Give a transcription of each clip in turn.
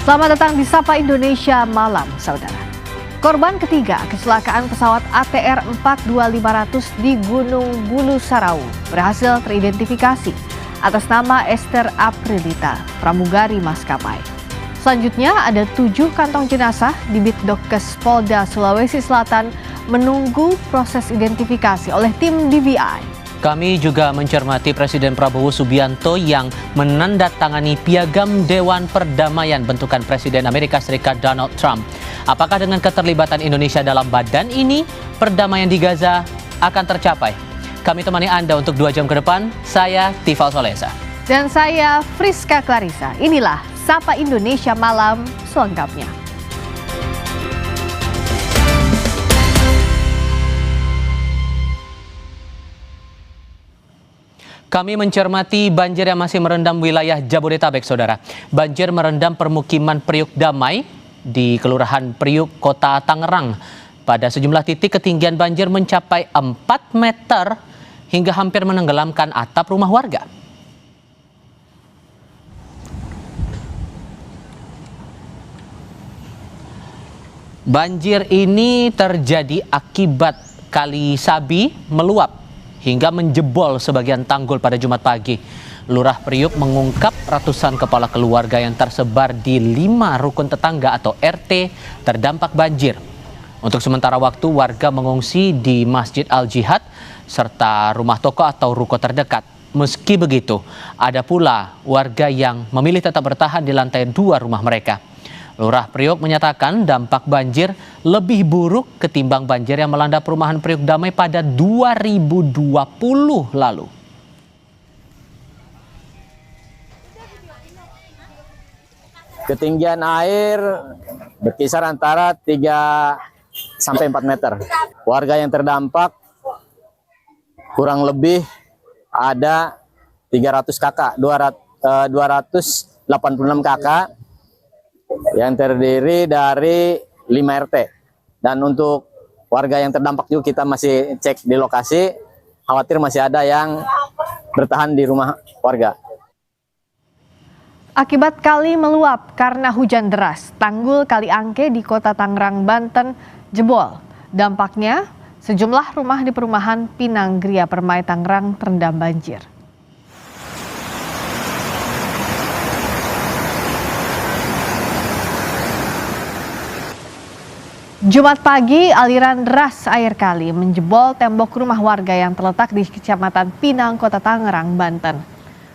Selamat datang di Sapa Indonesia Malam, saudara. Korban ketiga kecelakaan pesawat ATR 42500 di Gunung Bulu Sarau berhasil teridentifikasi atas nama Esther Aprilita, pramugari maskapai. Selanjutnya ada 7 kantong jenazah di Bitdokes Polda Sulawesi Selatan menunggu proses identifikasi oleh tim DVI. Kami juga mencermati Presiden Prabowo Subianto yang menandatangani piagam Dewan Perdamaian bentukan Presiden Amerika Serikat Donald Trump. Apakah dengan keterlibatan Indonesia dalam badan ini, perdamaian di Gaza akan tercapai? Kami temani Anda untuk 2 jam ke depan. Saya Tifal Solesa. Dan saya Friska Clarissa. Inilah Sapa Indonesia Malam selengkapnya. Kami mencermati banjir yang masih merendam wilayah Jabodetabek, saudara. Banjir merendam permukiman Priuk Damai di Kelurahan Priuk, Kota Tangerang. Pada sejumlah titik ketinggian banjir mencapai 4 meter hingga hampir menenggelamkan atap rumah warga. Banjir ini terjadi akibat Kali Sabi meluap hingga menjebol sebagian tanggul pada Jumat pagi. Lurah Priuk mengungkap ratusan kepala keluarga yang tersebar di 5 rukun tetangga atau RT terdampak banjir. Untuk sementara waktu warga mengungsi di Masjid Al-Jihad serta rumah toko atau ruko terdekat. Meski begitu, ada pula warga yang memilih tetap bertahan di lantai 2 rumah mereka. Lurah Priuk menyatakan dampak banjir lebih buruk ketimbang banjir yang melanda perumahan Priuk Damai pada 2020 lalu. Ketinggian air berkisar antara 3 sampai 4 meter. Warga yang terdampak kurang lebih ada 300 kakak, 286 kakak yang terdiri dari 5 RT. Dan untuk warga yang terdampak juga kita masih cek di lokasi, khawatir masih ada yang bertahan di rumah warga. Akibat kali meluap karena hujan deras, tanggul Kali Angke di Kota Tangerang, Banten jebol. Dampaknya sejumlah rumah di perumahan Pinang Gria Permai Tangerang terendam banjir. Jumat pagi, aliran deras air kali menjebol tembok rumah warga yang terletak di Kecamatan Pinang, Kota Tangerang, Banten.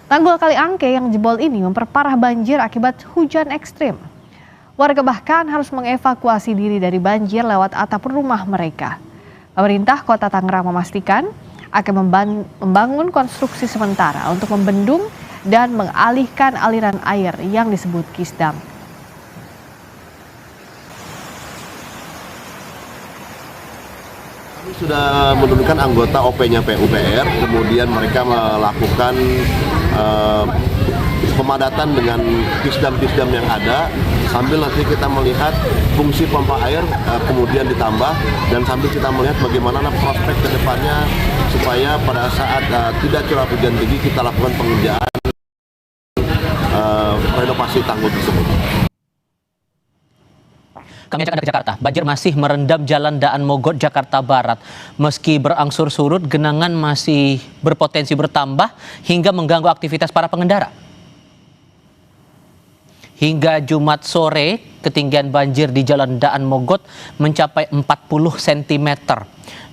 Tanggul Kali Angke yang jebol ini memperparah banjir akibat hujan ekstrim. Warga bahkan harus mengevakuasi diri dari banjir lewat atap rumah mereka. Pemerintah Kota Tangerang memastikan akan membangun konstruksi sementara untuk membendung dan mengalihkan aliran air yang disebut Kisdam. Kami sudah menurunkan anggota OP-nya PUPR, kemudian mereka melakukan pemadatan dengan kisdam-kisdam yang ada, sambil nanti kita melihat fungsi pompa air kemudian ditambah, dan sambil kita melihat bagaimana prospek ke depannya supaya pada saat tidak curah hujan tinggi kita lakukan pengerjaan renovasi tanggul tersebut. Kami ajak Anda ke Jakarta. Banjir masih merendam Jalan Daan Mogot, Jakarta Barat. Meski berangsur surut, genangan masih berpotensi bertambah hingga mengganggu aktivitas para pengendara. Hingga Jumat sore, ketinggian banjir di Jalan Daan Mogot mencapai 40 cm.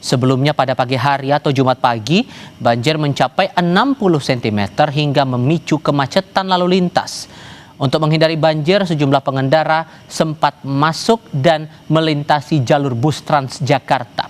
Sebelumnya pada pagi hari atau Jumat pagi, banjir mencapai 60 cm hingga memicu kemacetan lalu lintas. Untuk menghindari banjir, sejumlah pengendara sempat masuk dan melintasi jalur bus Transjakarta.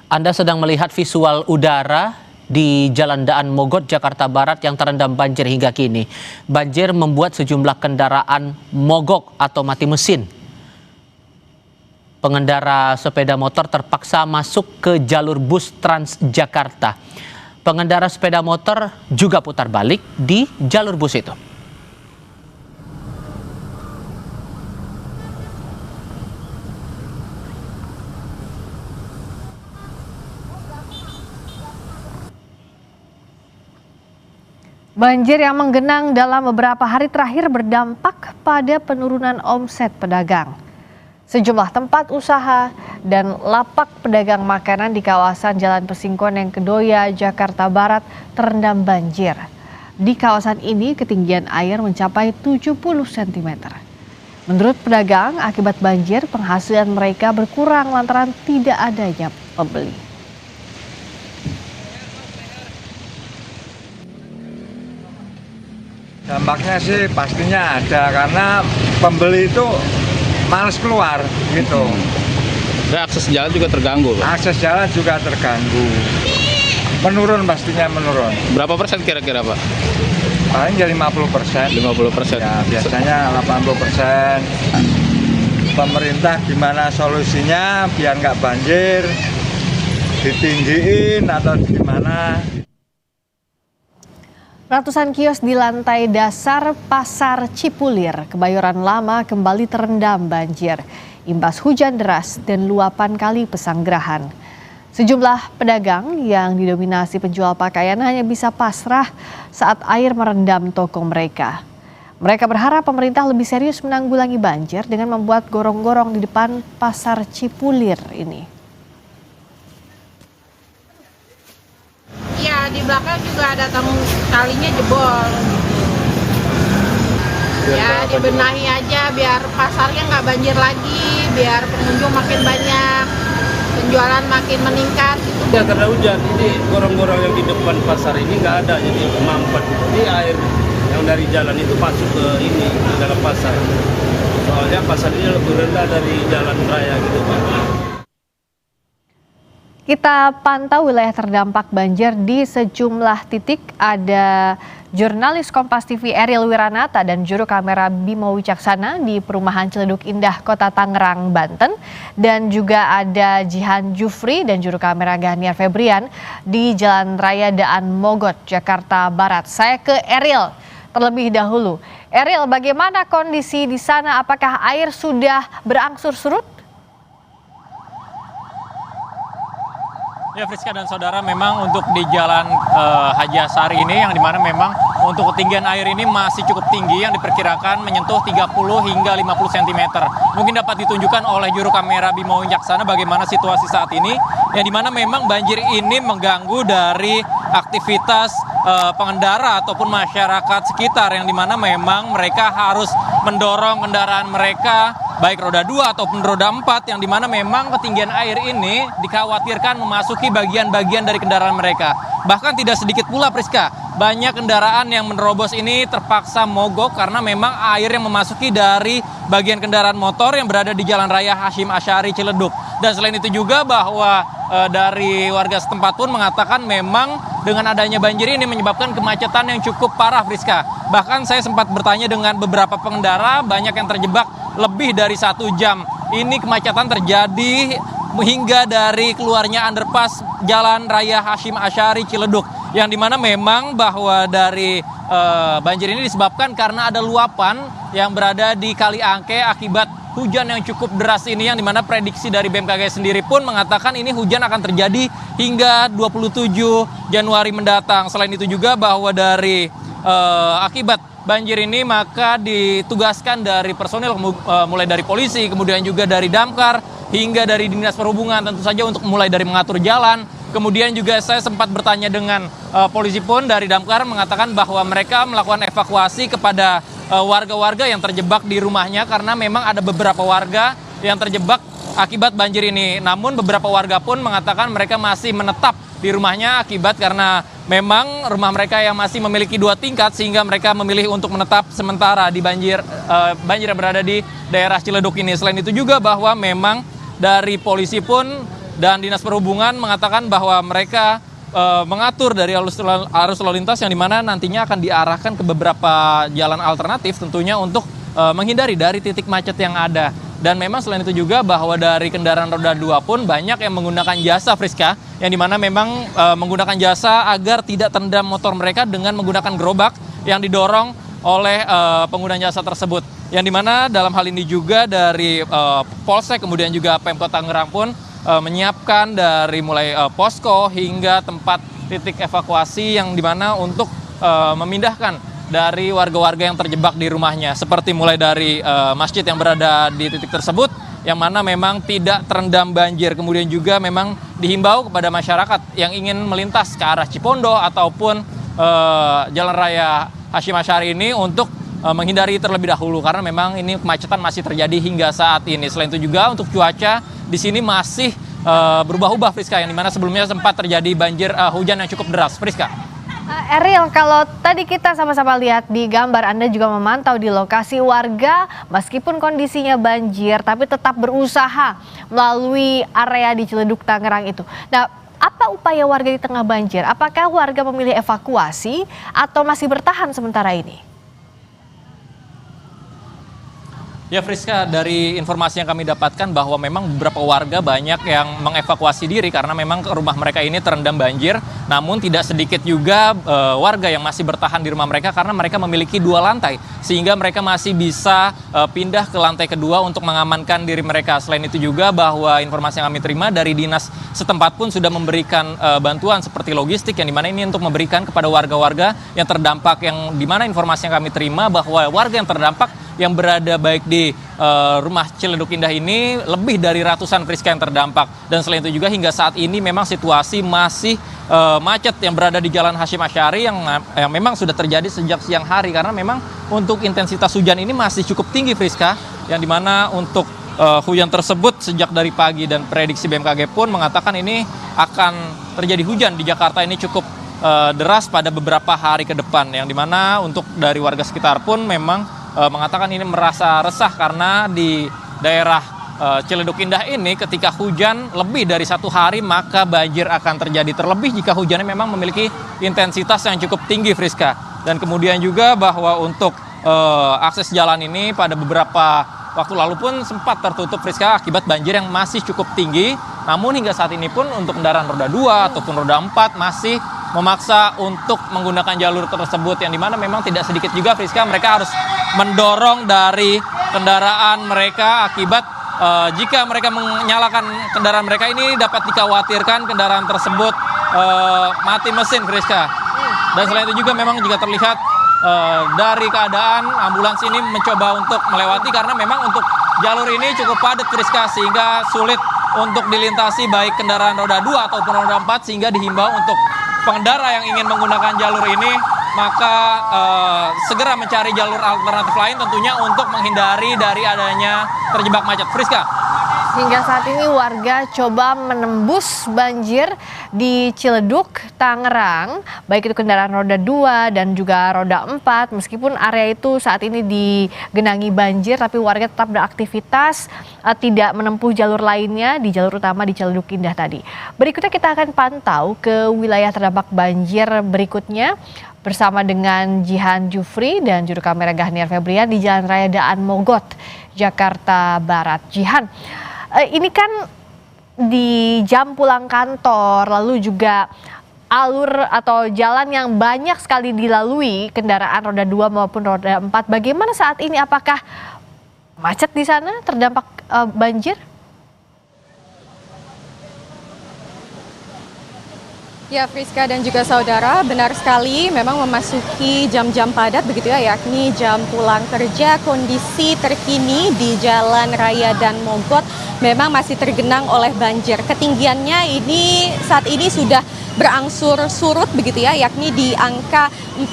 Anda sedang melihat visual udara di Jalan Daan Mogot, Jakarta Barat yang terendam banjir hingga kini. Banjir membuat sejumlah kendaraan mogok atau mati mesin. Pengendara sepeda motor terpaksa masuk ke jalur bus Transjakarta. Pengendara sepeda motor juga putar balik di jalur bus itu. Banjir yang menggenang dalam beberapa hari terakhir berdampak pada penurunan omset pedagang. Sejumlah tempat usaha dan lapak pedagang makanan di kawasan Jalan Pesingkoneng Kedoya, Jakarta Barat terendam banjir. Di kawasan ini ketinggian air mencapai 70 cm. Menurut pedagang, akibat banjir penghasilan mereka berkurang lantaran tidak adanya pembeli. Dampaknya sih pastinya ada karena pembeli itu males keluar gitu. Dan akses jalan juga terganggu, Pak. Akses jalan juga terganggu. Menurun pastinya menurun. Berapa persen kira-kira, Pak? Paling ya 50%. 50%. Ya biasanya 80%. Pemerintah gimana solusinya biar nggak banjir? Ditinggiin atau gimana? Ratusan kios di lantai dasar Pasar Cipulir, Kebayoran Lama kembali terendam banjir, imbas hujan deras dan luapan kali Pesanggerahan. Sejumlah pedagang yang didominasi penjual pakaian hanya bisa pasrah saat air merendam toko mereka. Mereka berharap pemerintah lebih serius menanggulangi banjir dengan membuat gorong-gorong di depan Pasar Cipulir ini. Ya, di belakang juga ada kalinya jebol. Ya, dibenahi aja biar pasarnya nggak banjir lagi, biar pengunjung makin banyak, penjualan makin meningkat. Ya, karena hujan, ini gorong-gorong yang di depan pasar ini nggak ada, jadi mampet. Ini air yang dari jalan itu masuk ke ini, ke dalam pasar. Soalnya pasar ini lebih rendah dari jalan raya gitu, Pak. Kita pantau wilayah terdampak banjir di sejumlah titik. Ada jurnalis Kompas TV Ariel Wiranata dan juru kamera Bimo Wicaksana di Perumahan Ciledug Indah, Kota Tangerang, Banten. Dan juga ada Jihan Jufri dan juru kamera Ganiar Febrian di Jalan Raya Daan Mogot, Jakarta Barat. Saya ke Ariel terlebih dahulu. Ariel, bagaimana kondisi di sana? Apakah air sudah berangsur surut? Ya, Friska dan saudara, memang untuk di Jalan Haji Asari ini yang dimana memang untuk ketinggian air ini masih cukup tinggi yang diperkirakan menyentuh 30 hingga 50 cm. Mungkin dapat ditunjukkan oleh juru kamera Bimo Wicaksana bagaimana situasi saat ini, yang dimana memang banjir ini mengganggu dari aktivitas pengendara ataupun masyarakat sekitar, yang dimana memang mereka harus mendorong kendaraan mereka baik roda 2 ataupun roda 4, yang dimana memang ketinggian air ini dikhawatirkan memasuki bagian-bagian dari kendaraan mereka. Bahkan tidak sedikit pula, Priska, banyak kendaraan yang menerobos ini terpaksa mogok karena memang air yang memasuki dari bagian kendaraan motor yang berada di Jalan Raya Hashim Asyari Ciledug. Dan selain itu juga bahwa dari warga setempat pun mengatakan memang dengan adanya banjir ini menyebabkan kemacetan yang cukup parah, Friska. Bahkan saya sempat bertanya dengan beberapa pengendara, banyak yang terjebak lebih dari 1 jam. Ini kemacetan terjadi hingga dari keluarnya underpass Jalan Raya Hashim Asyari Ciledug, yang dimana memang bahwa dari banjir ini disebabkan karena ada luapan yang berada di Kali Angke akibat hujan yang cukup deras ini, yang dimana prediksi dari BMKG sendiri pun mengatakan ini hujan akan terjadi hingga 27 Januari mendatang. Selain itu juga bahwa dari akibat banjir ini maka ditugaskan dari personil mulai dari polisi, kemudian juga dari damkar hingga dari Dinas Perhubungan tentu saja untuk mulai dari mengatur jalan. Kemudian juga saya sempat bertanya dengan polisi pun dari damkar mengatakan bahwa mereka melakukan evakuasi kepada warga-warga yang terjebak di rumahnya, karena memang ada beberapa warga yang terjebak akibat banjir ini. Namun beberapa warga pun mengatakan mereka masih menetap di rumahnya akibat karena memang rumah mereka yang masih memiliki 2 tingkat, sehingga mereka memilih untuk menetap sementara di banjir yang berada di daerah Ciledug ini. Selain itu juga bahwa memang dari polisi pun dan Dinas Perhubungan mengatakan bahwa mereka mengatur dari arus lalu lintas, yang dimana nantinya akan diarahkan ke beberapa jalan alternatif tentunya untuk menghindari dari titik macet yang ada. Dan memang selain itu juga bahwa dari kendaraan roda 2 pun banyak yang menggunakan jasa, Friska, yang dimana memang menggunakan jasa agar tidak terendam motor mereka dengan menggunakan gerobak yang didorong oleh pengguna jasa tersebut. Yang dimana dalam hal ini juga dari Polsek kemudian juga Pemkot Tangerang pun menyiapkan dari mulai posko hingga tempat titik evakuasi, yang dimana untuk memindahkan dari warga-warga yang terjebak di rumahnya, seperti mulai dari masjid yang berada di titik tersebut yang mana memang tidak terendam banjir. Kemudian juga memang dihimbau kepada masyarakat yang ingin melintas ke arah Cipondo ataupun Jalan Raya Hasyim Asy'ari ini untuk menghindari terlebih dahulu karena memang ini kemacetan masih terjadi hingga saat ini. Selain itu juga untuk cuaca di sini masih berubah-ubah, Friska, yang dimana sebelumnya sempat terjadi banjir hujan yang cukup deras. Friska. Eril, kalau tadi kita sama-sama lihat di gambar, Anda juga memantau di lokasi, warga meskipun kondisinya banjir tapi tetap berusaha melalui area di Ciledug Tangerang itu. Nah, apa upaya warga di tengah banjir? Apakah warga memilih evakuasi atau masih bertahan sementara ini? Ya Friska, dari informasi yang kami dapatkan bahwa memang beberapa warga banyak yang mengevakuasi diri karena memang rumah mereka ini terendam banjir. Namun tidak sedikit juga warga yang masih bertahan di rumah mereka karena mereka memiliki 2 lantai. Sehingga mereka masih bisa pindah ke lantai kedua untuk mengamankan diri mereka. Selain itu juga bahwa informasi yang kami terima dari dinas setempat pun sudah memberikan bantuan seperti logistik yang dimana ini untuk memberikan kepada warga-warga yang terdampak. Yang dimana informasi yang kami terima bahwa warga yang terdampak yang berada baik di rumah Ciledug Indah ini lebih dari ratusan, Friska, yang terdampak. Dan selain itu juga hingga saat ini memang situasi masih macet yang berada di Jalan Hasyim Asy'ari yang memang sudah terjadi sejak siang hari karena memang untuk intensitas hujan ini masih cukup tinggi, Friska, yang dimana untuk hujan tersebut sejak dari pagi dan prediksi BMKG pun mengatakan ini akan terjadi hujan di Jakarta ini cukup deras pada beberapa hari ke depan, yang dimana untuk dari warga sekitar pun memang mengatakan ini merasa resah karena di daerah Ciledug Indah ini ketika hujan lebih dari 1 hari maka banjir akan terjadi, terlebih jika hujannya memang memiliki intensitas yang cukup tinggi, Friska. Dan kemudian juga bahwa untuk akses jalan ini pada beberapa waktu lalu pun sempat tertutup, Friska, akibat banjir yang masih cukup tinggi. Namun hingga saat ini pun untuk kendaraan roda 2 ataupun roda 4 masih memaksa untuk menggunakan jalur tersebut, yang dimana memang tidak sedikit juga, Friska, mereka harus mendorong dari kendaraan mereka akibat jika mereka menyalakan kendaraan mereka ini dapat dikhawatirkan kendaraan tersebut mati mesin, Friska. Dan selain itu juga memang jika terlihat dari keadaan ambulans ini mencoba untuk melewati karena memang untuk jalur ini cukup padat, Friska, sehingga sulit untuk dilintasi baik kendaraan roda 2 ataupun roda 4, sehingga dihimbau untuk pengendara yang ingin menggunakan jalur ini maka segera mencari jalur alternatif lain tentunya untuk menghindari dari adanya terjebak macet, Friska. Hingga saat ini warga coba menembus banjir di Ciledug, Tangerang, baik itu kendaraan roda 2 dan juga roda 4. Meskipun area itu saat ini digenangi banjir, tapi warga tetap beraktivitas, tidak menempuh jalur lainnya di jalur utama di Ciledug Indah tadi. Berikutnya kita akan pantau ke wilayah terdampak banjir berikutnya bersama dengan Jihan Jufri dan juru kamera Gahniar Febrian di Jalan Raya Daan Mogot, Jakarta Barat. Jihan, ini kan di jam pulang kantor, lalu juga alur atau jalan yang banyak sekali dilalui kendaraan roda 2 maupun roda 4. Bagaimana saat ini? Apakah macet di sana, terdampak banjir? Ya, Friska dan juga saudara, benar sekali memang memasuki jam-jam padat begitu ya, yakni jam pulang kerja. Kondisi terkini di Jalan Raya Daan Mogot memang masih tergenang oleh banjir. Ketinggiannya ini saat ini sudah berangsur surut begitu ya, yakni di angka 40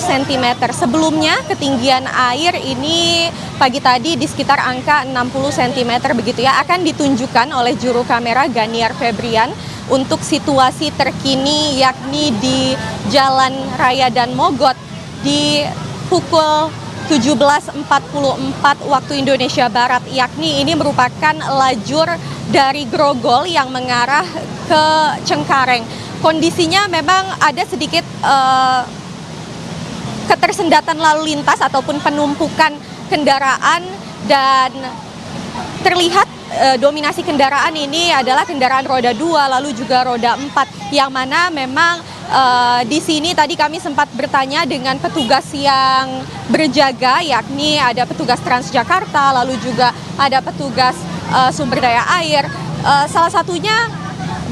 cm. Sebelumnya ketinggian air ini pagi tadi di sekitar angka 60 cm begitu ya. Akan ditunjukkan oleh juru kamera Gahniar Febrian untuk situasi terkini yakni di Jalan Raya Daan Mogot di pukul 17.44 waktu Indonesia Barat, yakni ini merupakan lajur dari Grogol yang mengarah ke Cengkareng. Kondisinya memang ada sedikit ketersendatan lalu lintas ataupun penumpukan kendaraan, dan terlihat dominasi kendaraan ini adalah kendaraan roda 2 lalu juga roda 4, yang mana memang di sini tadi kami sempat bertanya dengan petugas yang berjaga, yakni ada petugas Transjakarta lalu juga ada petugas sumber daya air, salah satunya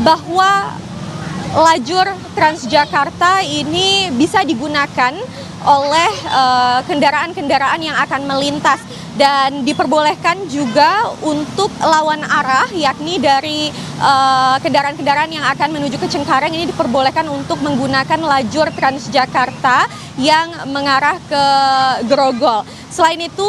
bahwa lajur Transjakarta ini bisa digunakan oleh kendaraan-kendaraan yang akan melintas dan diperbolehkan juga untuk lawan arah, yakni dari kendaraan-kendaraan yang akan menuju ke Cengkareng ini diperbolehkan untuk menggunakan lajur Transjakarta yang mengarah ke Grogol. Selain itu,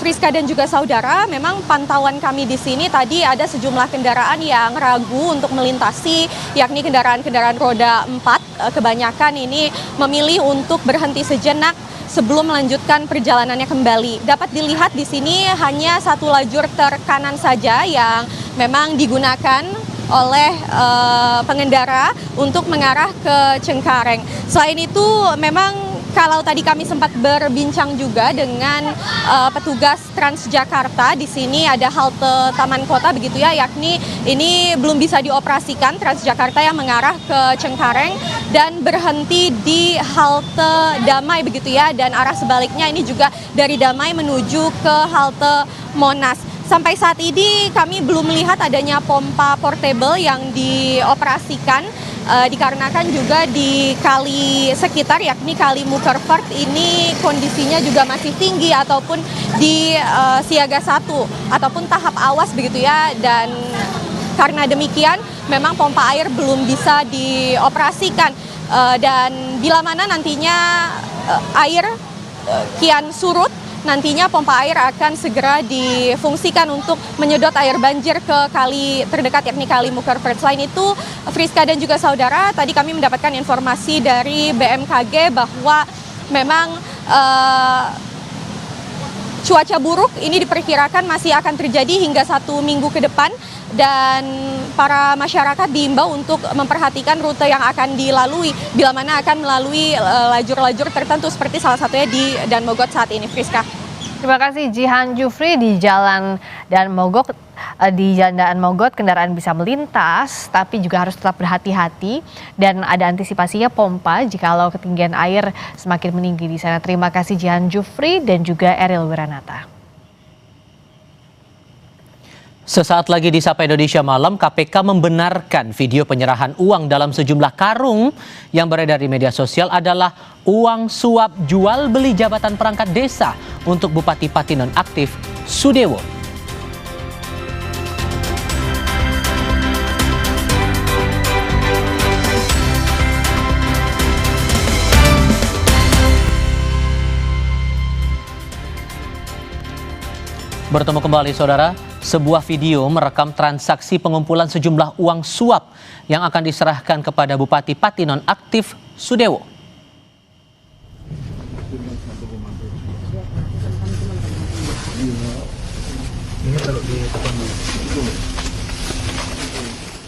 Friska dan juga saudara, memang pantauan kami di sini tadi ada sejumlah kendaraan yang ragu untuk melintasi, yakni kendaraan-kendaraan roda 4. Kebanyakan ini memilih untuk berhenti sejenak sebelum melanjutkan perjalanannya kembali. Dapat dilihat di sini hanya satu lajur terkanan saja yang memang digunakan oleh pengendara untuk mengarah ke Cengkareng. Selain itu, memang kalau tadi kami sempat berbincang juga dengan petugas Transjakarta, di sini ada halte Taman Kota begitu ya, yakni ini belum bisa dioperasikan Transjakarta yang mengarah ke Cengkareng dan berhenti di halte Damai begitu ya, dan arah sebaliknya ini juga dari Damai menuju ke halte Monas. Sampai saat ini kami belum melihat adanya pompa portable yang dioperasikan. Dikarenakan juga di kali sekitar yakni Kali Mukervart ini kondisinya juga masih tinggi ataupun di siaga 1 ataupun tahap awas begitu ya, dan karena demikian memang pompa air belum bisa dioperasikan dan bila mana nantinya air kian surut, nantinya pompa air akan segera difungsikan untuk menyedot air banjir ke kali terdekat yakni Kali Mukervart. Selain itu, Friska dan juga saudara, tadi kami mendapatkan informasi dari BMKG bahwa memang cuaca buruk ini diperkirakan masih akan terjadi hingga 1 minggu ke depan, dan para masyarakat diimbau untuk memperhatikan rute yang akan dilalui bila mana akan melalui lajur-lajur tertentu seperti salah satunya di Dan Mogot saat ini. Friska. Terima kasih Jihan Jufri. Di Jalan Daan Mogot, kendaraan bisa melintas, tapi juga harus tetap berhati-hati dan ada antisipasinya pompa jikalau ketinggian air semakin meninggi di sana. Terima kasih Jihan Jufri dan juga Eril Wiranata. Sesaat lagi di Sapa Indonesia Malam, KPK membenarkan video penyerahan uang dalam sejumlah karung yang beredar di media sosial adalah uang suap jual beli jabatan perangkat desa untuk Bupati Pati nonaktif Sudewo. Bertemu kembali saudara, sebuah video merekam transaksi pengumpulan sejumlah uang suap yang akan diserahkan kepada Bupati Pati nonaktif Sudewo.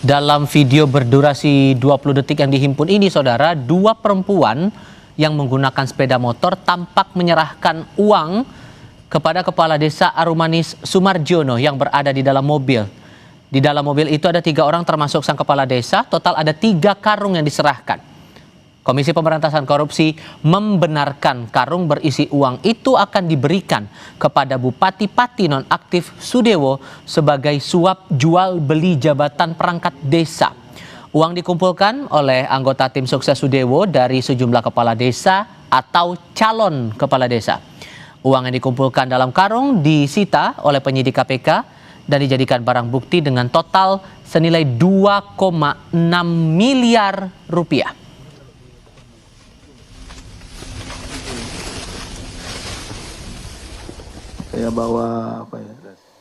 Dalam video berdurasi 20 detik yang dihimpun ini saudara, 2 perempuan yang menggunakan sepeda motor tampak menyerahkan uang kepada Kepala Desa Arumanis Sumarjono yang berada di dalam mobil. Di dalam mobil itu ada 3 orang termasuk sang Kepala Desa, total ada 3 karung yang diserahkan. Komisi Pemberantasan Korupsi membenarkan karung berisi uang itu akan diberikan kepada Bupati Pati nonaktif Sudewo sebagai suap jual beli jabatan perangkat desa. Uang dikumpulkan oleh anggota tim sukses Sudewo dari sejumlah kepala desa atau calon kepala desa. Uang yang dikumpulkan dalam karung disita oleh penyidik KPK dan dijadikan barang bukti dengan total senilai 2,6 miliar rupiah. Saya bawa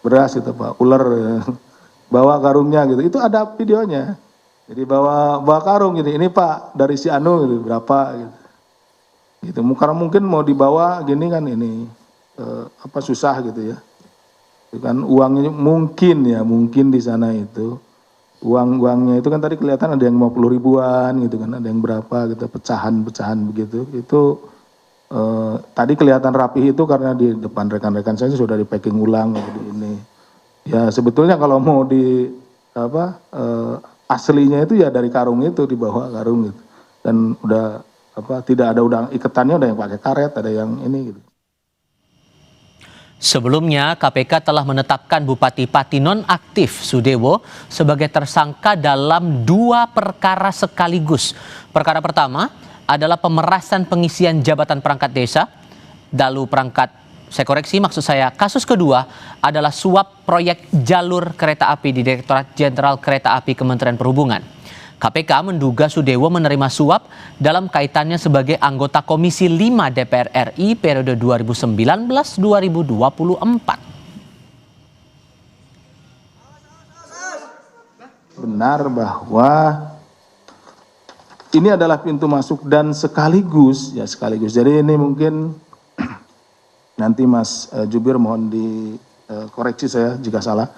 beras gitu Pak, ular ya. Bawa karungnya gitu, itu ada videonya. Jadi bawa karung gini, ini Pak dari si Anu gitu, berapa gitu. Gitu. Karena mungkin mau dibawa gini kan ini susah gitu ya. Itu kan uangnya mungkin di sana itu uangnya itu kan tadi kelihatan ada yang 50 ribuan gitu kan, ada yang berapa gitu, pecahan begitu. Itu tadi kelihatan rapi itu karena di depan rekan-rekan saya sudah di packing ulang gitu ini. Ya sebetulnya kalau mau di aslinya itu ya dari karung itu, dibawa karung gitu. Dan udah tidak ada iketannya, ada yang pakai karet, ada yang ini gitu. Sebelumnya, KPK telah menetapkan Bupati Pati nonaktif Sudewo sebagai tersangka dalam 2 perkara sekaligus. Perkara pertama adalah pemerasan pengisian jabatan perangkat desa, kasus kedua adalah suap proyek jalur kereta api di Direktorat Jenderal Kereta Api Kementerian Perhubungan. KPK menduga Sudewo menerima suap dalam kaitannya sebagai anggota Komisi 5 DPR RI periode 2019-2024. Benar bahwa ini adalah pintu masuk dan sekaligus. Jadi ini mungkin nanti Mas Jubir mohon dikoreksi saya jika salah.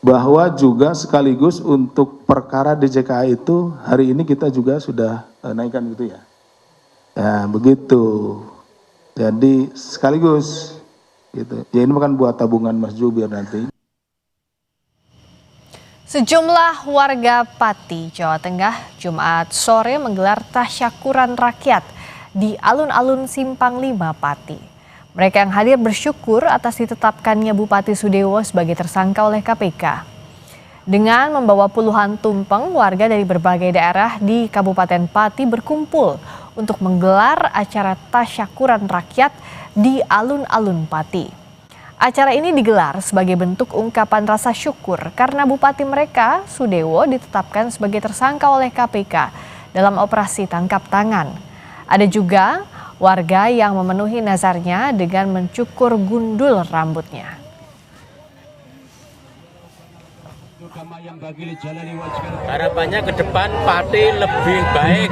Bahwa juga sekaligus untuk perkara DJKA itu hari ini kita juga sudah naikkan gitu ya. Ya begitu. Jadi sekaligus gitu. Ya ini bukan buat tabungan Mas Jubir nanti. Sejumlah warga Pati, Jawa Tengah, Jumat sore menggelar tasyakuran rakyat di alun-alun Simpang 5 Pati. Mereka yang hadir bersyukur atas ditetapkannya Bupati Sudewo sebagai tersangka oleh KPK. Dengan membawa puluhan tumpeng, warga dari berbagai daerah di Kabupaten Pati berkumpul untuk menggelar acara tasyakuran rakyat di alun-alun Pati. Acara ini digelar sebagai bentuk ungkapan rasa syukur karena Bupati mereka, Sudewo, ditetapkan sebagai tersangka oleh KPK dalam operasi tangkap tangan. Ada juga warga yang memenuhi nazarnya dengan mencukur gundul rambutnya. Harapannya ke depan Pati lebih baik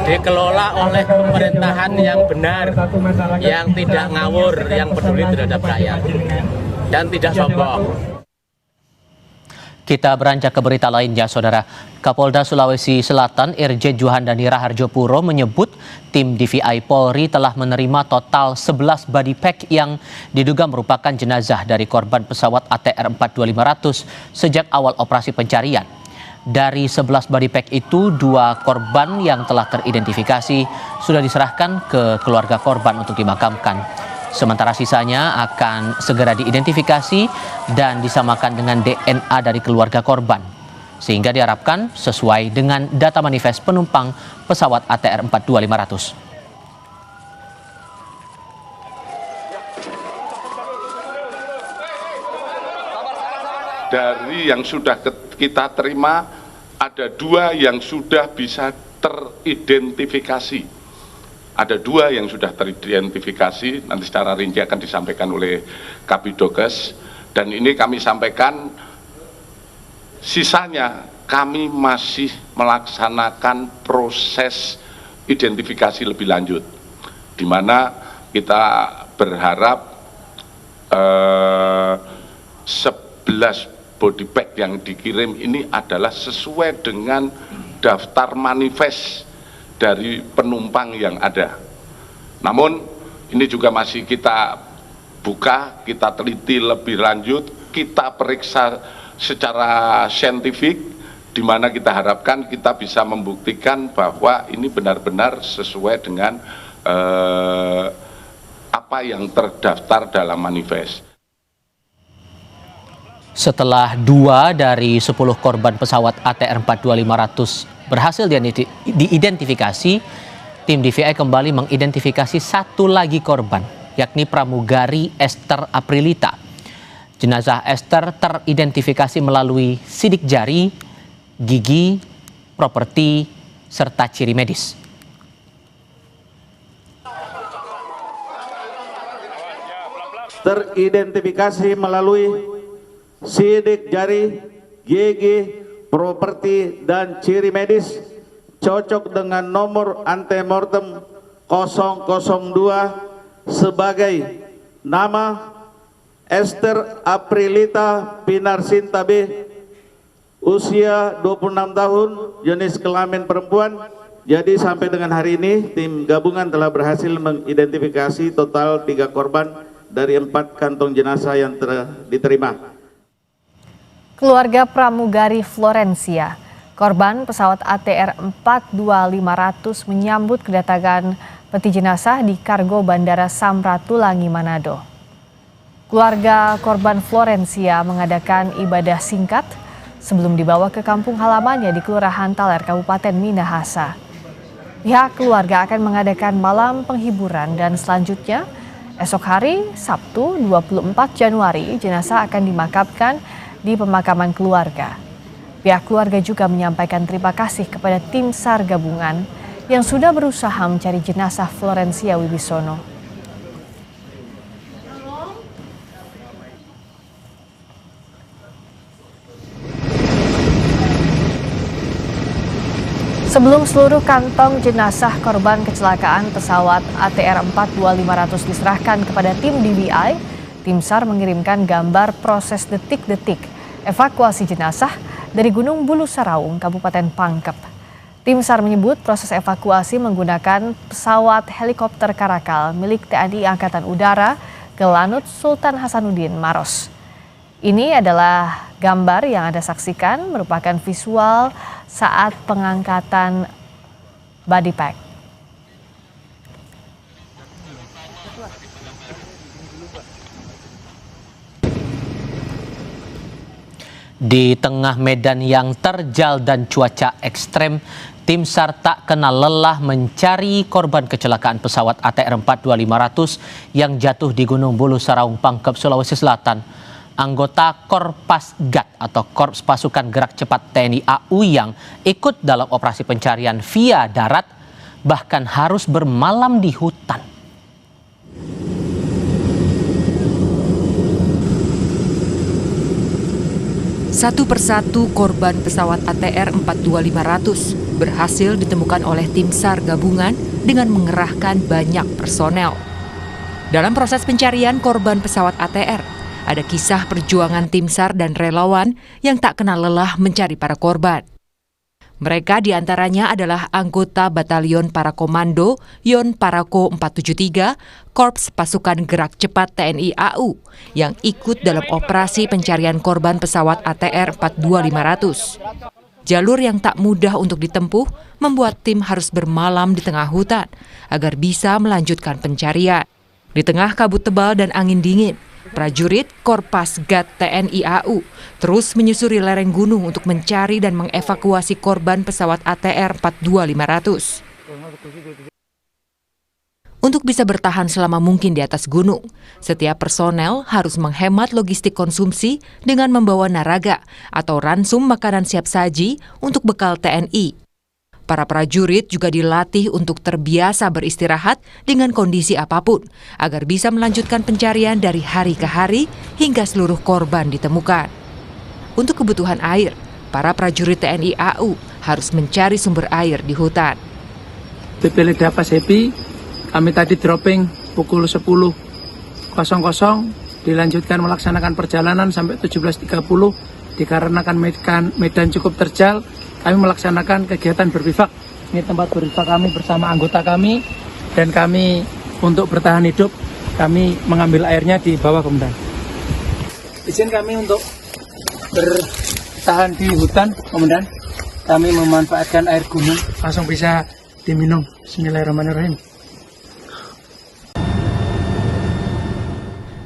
dikelola oleh pemerintahan yang benar, yang tidak ngawur, yang peduli terhadap rakyat, dan tidak sombong. Kita beranjak ke berita lainnya, Saudara. Kapolda Sulawesi Selatan Irjen Juhandani Raharjopuro menyebut tim DVI Polri telah menerima total 11 body pack yang diduga merupakan jenazah dari korban pesawat ATR 42500 sejak awal operasi pencarian. Dari 11 body pack itu, 2 korban yang telah teridentifikasi sudah diserahkan ke keluarga korban untuk dimakamkan. Sementara sisanya akan segera diidentifikasi dan disamakan dengan DNA dari keluarga korban. Sehingga diharapkan sesuai dengan data manifest penumpang pesawat ATR 42500. Dari yang sudah kita terima, ada 2 yang sudah bisa teridentifikasi. Ada 2 yang sudah teridentifikasi, nanti secara rinci akan disampaikan oleh Kabidokes. Dan ini kami sampaikan, sisanya kami masih melaksanakan proses identifikasi lebih lanjut. Di mana kita berharap 11 body pack yang dikirim ini adalah sesuai dengan daftar manifest dari penumpang yang ada. Namun ini juga masih kita buka, kita teliti lebih lanjut, kita periksa secara saintifik, di mana kita harapkan kita bisa membuktikan bahwa ini benar-benar sesuai dengan apa yang terdaftar dalam manifest. Setelah 2 dari 10 korban pesawat ATR 42500 berhasil diidentifikasi, tim DVI kembali mengidentifikasi 1 lagi korban, yakni pramugari Esther Aprilita. Jenazah Esther teridentifikasi melalui sidik jari, gigi, properti, serta ciri medis. Teridentifikasi melalui sidik jari, gigi, properti, dan ciri medis cocok dengan nomor antemortem 002 sebagai nama Esther Aprilita Pinarsinta B, usia 26 tahun, jenis kelamin perempuan. Jadi sampai dengan hari ini tim gabungan telah berhasil mengidentifikasi total 3 korban dari 4 kantong jenazah yang telah diterima. Keluarga pramugari Florencia, korban pesawat ATR 42500 menyambut kedatangan peti jenazah di kargo Bandara Samratulangi Manado. Keluarga korban Florencia mengadakan ibadah singkat sebelum dibawa ke kampung halamannya di Kelurahan Taler, Kabupaten Minahasa. Pihak keluarga akan mengadakan malam penghiburan dan selanjutnya esok hari Sabtu 24 Januari jenazah akan dimakamkan di pemakaman keluarga. Pihak keluarga juga menyampaikan terima kasih kepada tim SAR gabungan yang sudah berusaha mencari jenazah Florencia Wibisono. Sebelum seluruh kantong jenazah korban kecelakaan pesawat ATR 42500 diserahkan kepada tim DBI, tim SAR mengirimkan gambar proses detik-detik evakuasi jenazah dari Gunung Bulu Saraung, Kabupaten Pangkep. Tim SAR menyebut proses evakuasi menggunakan pesawat helikopter Karakal milik TNI Angkatan Udara ke Lanut Sultan Hasanuddin, Maros. Ini adalah gambar yang Anda saksikan merupakan visual saat pengangkatan body pack. Di tengah medan yang terjal dan cuaca ekstrem, tim SAR tak kenal lelah mencari korban kecelakaan pesawat ATR 42500 yang jatuh di Gunung Bulu Saraung, Pangkep, Sulawesi Selatan. Anggota Korpasgat atau Korps Pasukan Gerak Cepat TNI AU yang ikut dalam operasi pencarian via darat bahkan harus bermalam di hutan. Satu persatu korban pesawat ATR 42500 berhasil ditemukan oleh tim SAR gabungan dengan mengerahkan banyak personel. Dalam proses pencarian korban pesawat ATR, ada kisah perjuangan tim SAR dan relawan yang tak kenal lelah mencari para korban. Mereka diantaranya adalah anggota Batalion Parakomando Yon Parako 473, Korps Pasukan Gerak Cepat TNI AU yang ikut dalam operasi pencarian korban pesawat ATR 42500. Jalur yang tak mudah untuk ditempuh membuat tim harus bermalam di tengah hutan agar bisa melanjutkan pencarian. Di tengah kabut tebal dan angin dingin, prajurit Korpasgat TNI AU terus menyusuri lereng gunung untuk mencari dan mengevakuasi korban pesawat ATR 42500. Untuk bisa bertahan selama mungkin di atas gunung, setiap personel harus menghemat logistik konsumsi dengan membawa naraga atau ransum makanan siap saji untuk bekal TNI. Para prajurit juga dilatih untuk terbiasa beristirahat dengan kondisi apapun agar bisa melanjutkan pencarian dari hari ke hari hingga seluruh korban ditemukan. Untuk kebutuhan air, para prajurit TNI AU harus mencari sumber air di hutan. PPLD Pasepi, kami tadi dropping pukul 10.00 dilanjutkan melaksanakan perjalanan sampai 17.30 dikarenakan medan cukup terjal. Kami melaksanakan kegiatan berbivak. Ini tempat berbivak kami bersama anggota kami dan kami untuk bertahan hidup kami mengambil airnya di bawah komandan. Izin kami untuk bertahan di hutan, komandan. Kami memanfaatkan air gunung langsung bisa diminum. Bismillahirrahmanirrahim.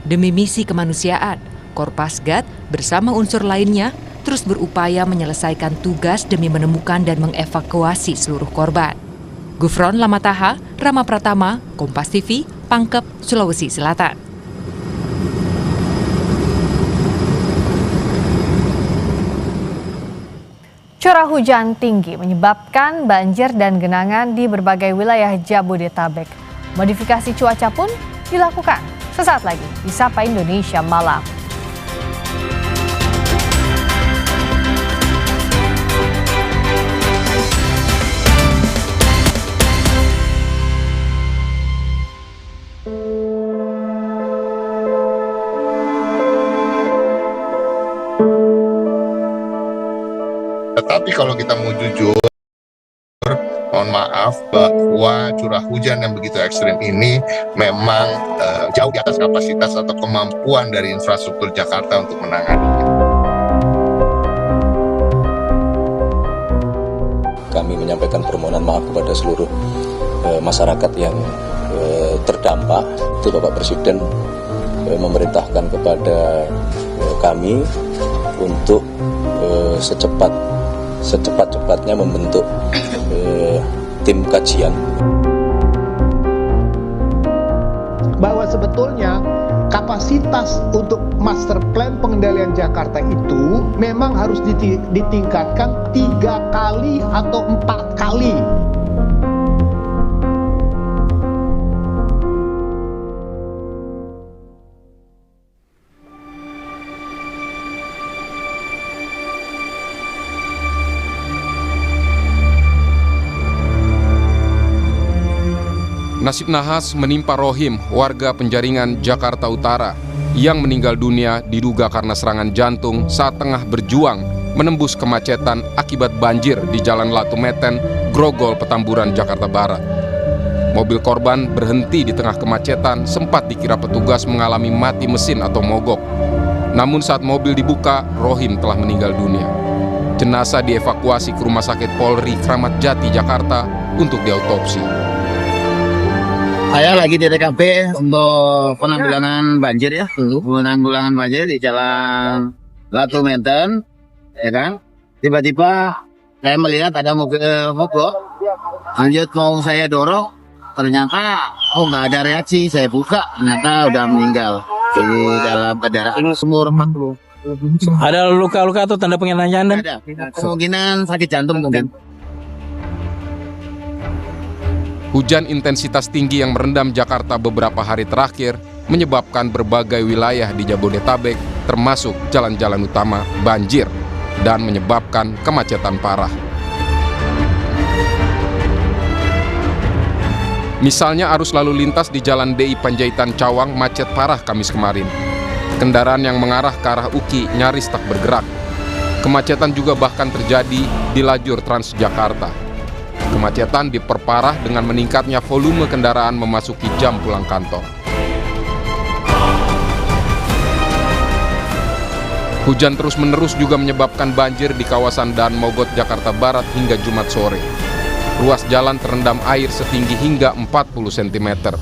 Demi misi kemanusiaan, Korpasgat bersama unsur lainnya terus berupaya menyelesaikan tugas demi menemukan dan mengevakuasi seluruh korban. Gufron Lamataha, Rama Pratama, Kompas TV, Pangkep, Sulawesi Selatan. Curah hujan tinggi menyebabkan banjir dan genangan di berbagai wilayah Jabodetabek. Modifikasi cuaca pun dilakukan. Sesaat lagi di Sapa Indonesia Malam. Tetapi kalau kita mau jujur, mohon maaf bahwa curah hujan yang begitu ekstrim ini memang jauh di atas kapasitas atau kemampuan dari infrastruktur Jakarta untuk menanganinya. Kami menyampaikan permohonan maaf kepada seluruh masyarakat yang terdampak. Itu Bapak Presiden memerintahkan kepada kami untuk secepat-cepatnya membentuk tim kajian. Bahwa sebetulnya kapasitas untuk master plan pengendalian Jakarta itu memang harus ditingkatkan 3 kali atau 4 kali. Nasib nahas menimpa Rohim, warga Penjaringan, Jakarta Utara, yang meninggal dunia diduga karena serangan jantung saat tengah berjuang menembus kemacetan akibat banjir di Jalan Latumeten, Grogol, Petamburan, Jakarta Barat. Mobil korban berhenti di tengah kemacetan, sempat dikira petugas mengalami mati mesin atau mogok. Namun saat mobil dibuka, Rohim telah meninggal dunia. Jenazah dievakuasi ke Rumah Sakit Polri Kramat Jati, Jakarta untuk diautopsi. Saya lagi di TKP untuk penanggulangan banjir ya, penanggulangan banjir di Jalan Latumeten, ya kan. Tiba-tiba saya melihat ada mobil mogok, lanjut mau saya dorong, ternyata nggak ada reaksi. Saya buka, ternyata udah meninggal di dalam kendaraan umur 40. Ada luka-luka atau tanda pengenaan? Ada, kemungkinan sakit jantung mungkin. Hujan intensitas tinggi yang merendam Jakarta beberapa hari terakhir menyebabkan berbagai wilayah di Jabodetabek, termasuk jalan-jalan utama, banjir dan menyebabkan kemacetan parah. Misalnya arus lalu lintas di Jalan DI Panjaitan Cawang macet parah Kamis kemarin. Kendaraan yang mengarah ke arah UKI nyaris tak bergerak. Kemacetan juga bahkan terjadi di lajur Transjakarta. Kemacetan diperparah dengan meningkatnya volume kendaraan memasuki jam pulang kantor. Hujan terus-menerus juga menyebabkan banjir di kawasan Daan Mogot, Jakarta Barat hingga Jumat sore. Ruas jalan terendam air setinggi hingga 40 cm.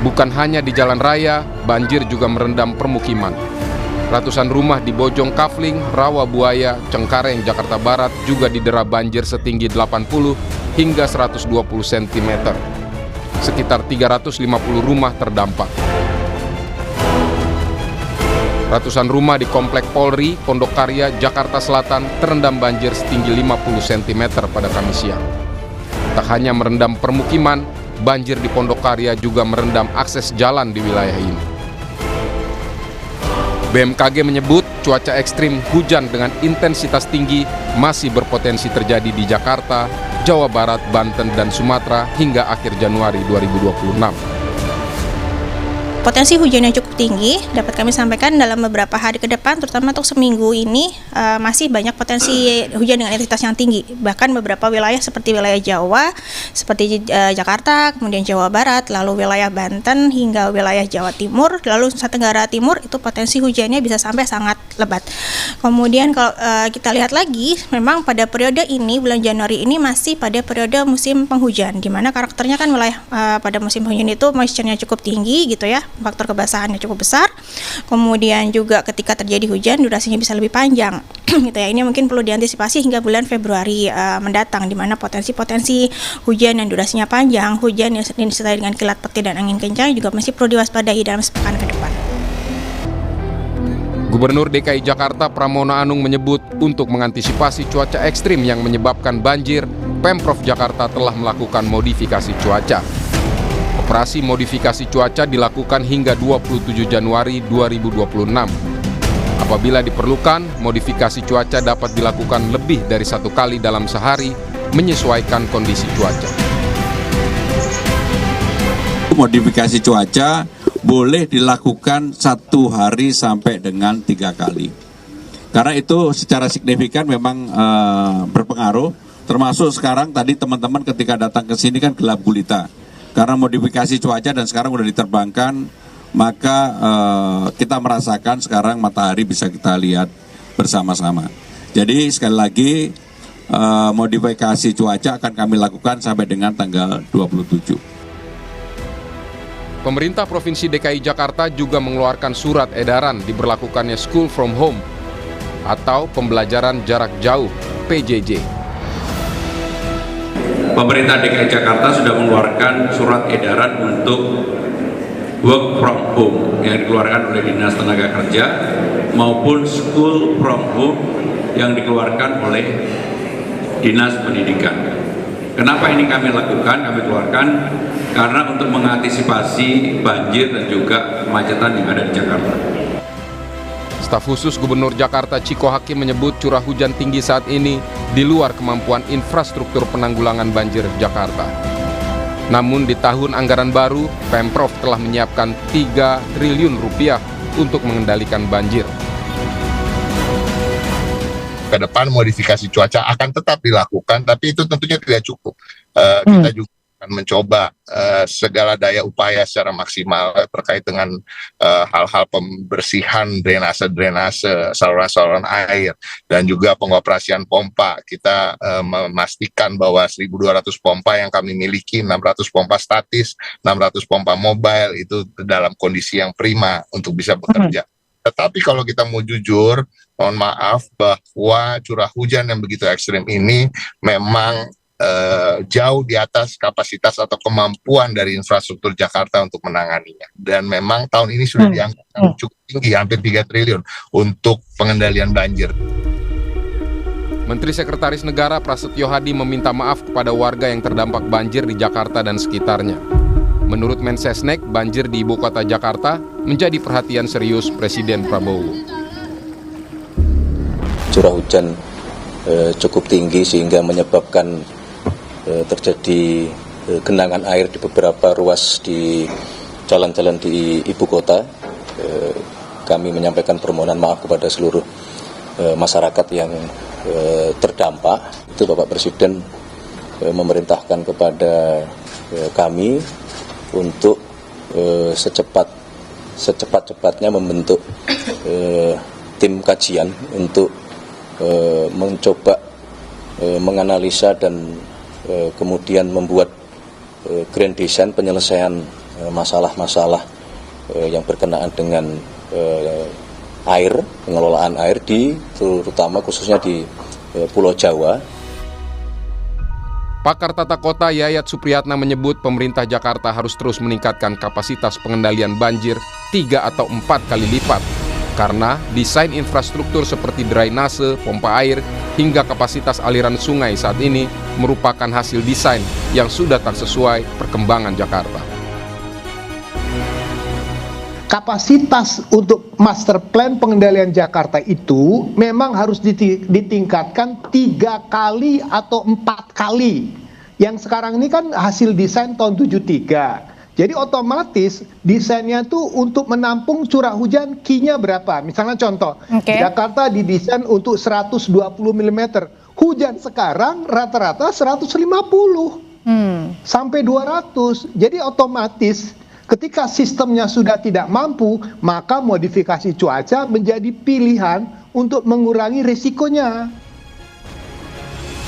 Bukan hanya di jalan raya, banjir juga merendam permukiman. Ratusan rumah di Bojong Kafling, Rawa Buaya, Cengkareng, Jakarta Barat juga didera banjir setinggi 80 hingga 120 cm. Sekitar 350 rumah terdampak. Ratusan rumah di Komplek Polri, Pondok Karya, Jakarta Selatan terendam banjir setinggi 50 cm pada Kamis siang. Tak hanya merendam permukiman, banjir di Pondok Karya juga merendam akses jalan di wilayah ini. BMKG menyebut cuaca ekstrim hujan dengan intensitas tinggi masih berpotensi terjadi di Jakarta, Jawa Barat, Banten, dan Sumatera hingga akhir Januari 2026. Potensi hujan yang cukup tinggi dapat kami sampaikan dalam beberapa hari ke depan, terutama untuk seminggu ini masih banyak potensi hujan dengan intensitas yang tinggi. Bahkan beberapa wilayah seperti wilayah Jawa, seperti Jakarta, kemudian Jawa Barat, lalu wilayah Banten hingga wilayah Jawa Timur, lalu Nusa Tenggara Timur itu potensi hujannya bisa sampai sangat lebat. Kemudian kalau kita lihat lagi, memang pada periode ini bulan Januari ini masih pada periode musim penghujan, di mana karakternya kan wilayah pada musim penghujan itu moisture-nya cukup tinggi gitu ya. Faktor kebasahannya cukup besar, kemudian juga ketika terjadi hujan durasinya bisa lebih panjang gitu ya. Ini mungkin perlu diantisipasi hingga bulan Februari mendatang, di mana potensi hujan yang durasinya panjang, hujan yang disertai dengan kilat petir dan angin kencang juga masih perlu diwaspadai dalam sepekan ke depan. Gubernur DKI Jakarta Pramono Anung menyebut untuk mengantisipasi cuaca ekstrim yang menyebabkan banjir, Pemprov Jakarta telah melakukan modifikasi cuaca. Operasi modifikasi cuaca dilakukan hingga 27 Januari 2026. Apabila diperlukan, modifikasi cuaca dapat dilakukan lebih dari 1 kali dalam sehari, menyesuaikan kondisi cuaca. Modifikasi cuaca boleh dilakukan 1 hari sampai dengan 3 kali. Karena itu secara signifikan memang berpengaruh, termasuk sekarang tadi teman-teman ketika datang ke sini kan gelap gulita. Karena modifikasi cuaca dan sekarang udah diterbangkan, maka kita merasakan sekarang matahari bisa kita lihat bersama-sama. Jadi sekali lagi modifikasi cuaca akan kami lakukan sampai dengan tanggal 27. Pemerintah Provinsi DKI Jakarta juga mengeluarkan surat edaran diberlakukannya School from Home atau pembelajaran jarak jauh PJJ. Pemerintah DKI Jakarta sudah mengeluarkan surat edaran untuk work from home yang dikeluarkan oleh Dinas Tenaga Kerja maupun school from home yang dikeluarkan oleh Dinas Pendidikan. Kenapa ini kami lakukan? Kami keluarkan karena untuk mengantisipasi banjir dan juga kemacetan yang ada di Jakarta. Staf khusus Gubernur Jakarta Ciko Hakim menyebut curah hujan tinggi saat ini di luar kemampuan infrastruktur penanggulangan banjir Jakarta. Namun di tahun anggaran baru, Pemprov telah menyiapkan 3 triliun rupiah untuk mengendalikan banjir. Ke depan modifikasi cuaca akan tetap dilakukan, tapi itu tentunya tidak cukup. Kita juga akan mencoba segala daya upaya secara maksimal terkait dengan hal-hal pembersihan drainase, saluran-saluran air, dan juga pengoperasian pompa. Kita memastikan bahwa 1.200 pompa yang kami miliki, 600 pompa statis, 600 pompa mobile, itu dalam kondisi yang prima untuk bisa bekerja. Tetapi kalau kita mau jujur, mohon maaf bahwa curah hujan yang begitu ekstrim ini memang jauh di atas kapasitas atau kemampuan dari infrastruktur Jakarta untuk menanganinya. Dan memang tahun ini sudah diangkat cukup tinggi, hampir 3 triliun untuk pengendalian banjir. Menteri Sekretaris Negara Prasetyo Hadi meminta maaf kepada warga yang terdampak banjir di Jakarta dan sekitarnya. Menurut Mensesnek, banjir di ibu kota Jakarta menjadi perhatian serius Presiden Prabowo. Curah hujan cukup tinggi sehingga menyebabkan terjadi genangan air di beberapa ruas di jalan-jalan di ibu kota. Kami menyampaikan permohonan maaf kepada seluruh masyarakat yang terdampak. Itu Bapak Presiden memerintahkan kepada kami untuk secepat-cepatnya membentuk tim kajian untuk mencoba menganalisa dan kemudian membuat grand design penyelesaian masalah-masalah yang berkenaan dengan air, pengelolaan air terutama khususnya di Pulau Jawa. Pakar Tata Kota Yayat Supriyatna menyebut pemerintah Jakarta harus terus meningkatkan kapasitas pengendalian banjir 3 atau 4 kali lipat. Karena desain infrastruktur seperti drainase, pompa air, hingga kapasitas aliran sungai saat ini merupakan hasil desain yang sudah tak sesuai perkembangan Jakarta. Kapasitas untuk master plan pengendalian Jakarta itu memang harus ditingkatkan 3 kali atau 4 kali. Yang sekarang ini kan hasil desain tahun 73. Jadi otomatis desainnya tuh untuk menampung curah hujan Q-nya berapa. Misalnya contoh, Jakarta didesain untuk 120 mm. Hujan sekarang rata-rata 150 sampai 200. Jadi otomatis ketika sistemnya sudah tidak mampu, maka modifikasi cuaca menjadi pilihan untuk mengurangi risikonya.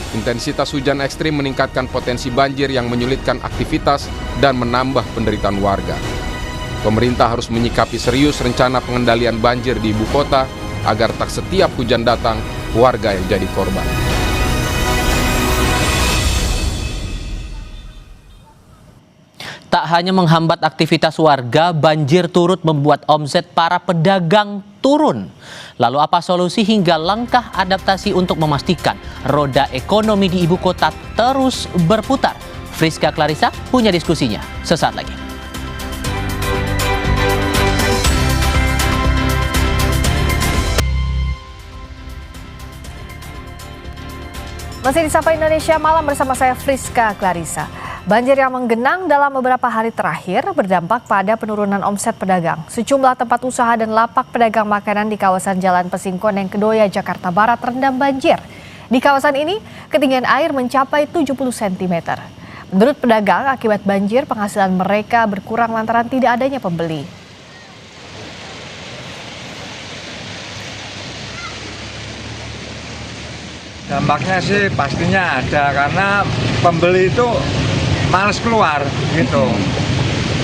Intensitas hujan ekstrim meningkatkan potensi banjir yang menyulitkan aktivitas dan menambah penderitaan warga. Pemerintah harus menyikapi serius rencana pengendalian banjir di ibu kota agar tak setiap hujan datang warga yang jadi korban. Tak hanya menghambat aktivitas warga, banjir turut membuat omset para pedagang turun. Lalu apa solusi hingga langkah adaptasi untuk memastikan roda ekonomi di ibu kota terus berputar? Friska Clarissa punya diskusinya sesaat lagi. Masih di Sapa Indonesia Malam bersama saya Friska Clarissa. Banjir yang menggenang dalam beberapa hari terakhir berdampak pada penurunan omset pedagang. Sejumlah tempat usaha dan lapak pedagang makanan di kawasan Jalan Pesingkoneng Kedoya, Jakarta Barat terendam banjir. Di kawasan ini, ketinggian air mencapai 70 cm. Menurut pedagang, akibat banjir penghasilan mereka berkurang lantaran tidak adanya pembeli. Dampaknya sih pastinya ada karena pembeli itu males keluar gitu.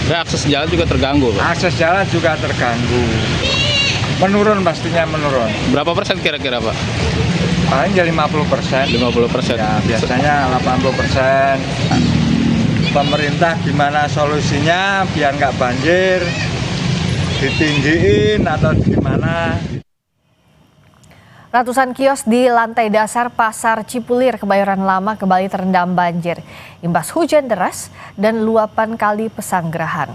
Dan akses jalan juga terganggu, Pak? Akses jalan juga terganggu. Menurun, pastinya menurun. Berapa persen kira-kira, Pak? Paling jadi 50%. 50%. Ya, biasanya 80%. Pemerintah gimana solusinya biar nggak banjir, ditinggiin atau gimana? Ratusan kios di lantai dasar Pasar Cipulir, Kebayoran Lama kembali terendam banjir. Imbas hujan deras dan luapan kali Pesanggerahan.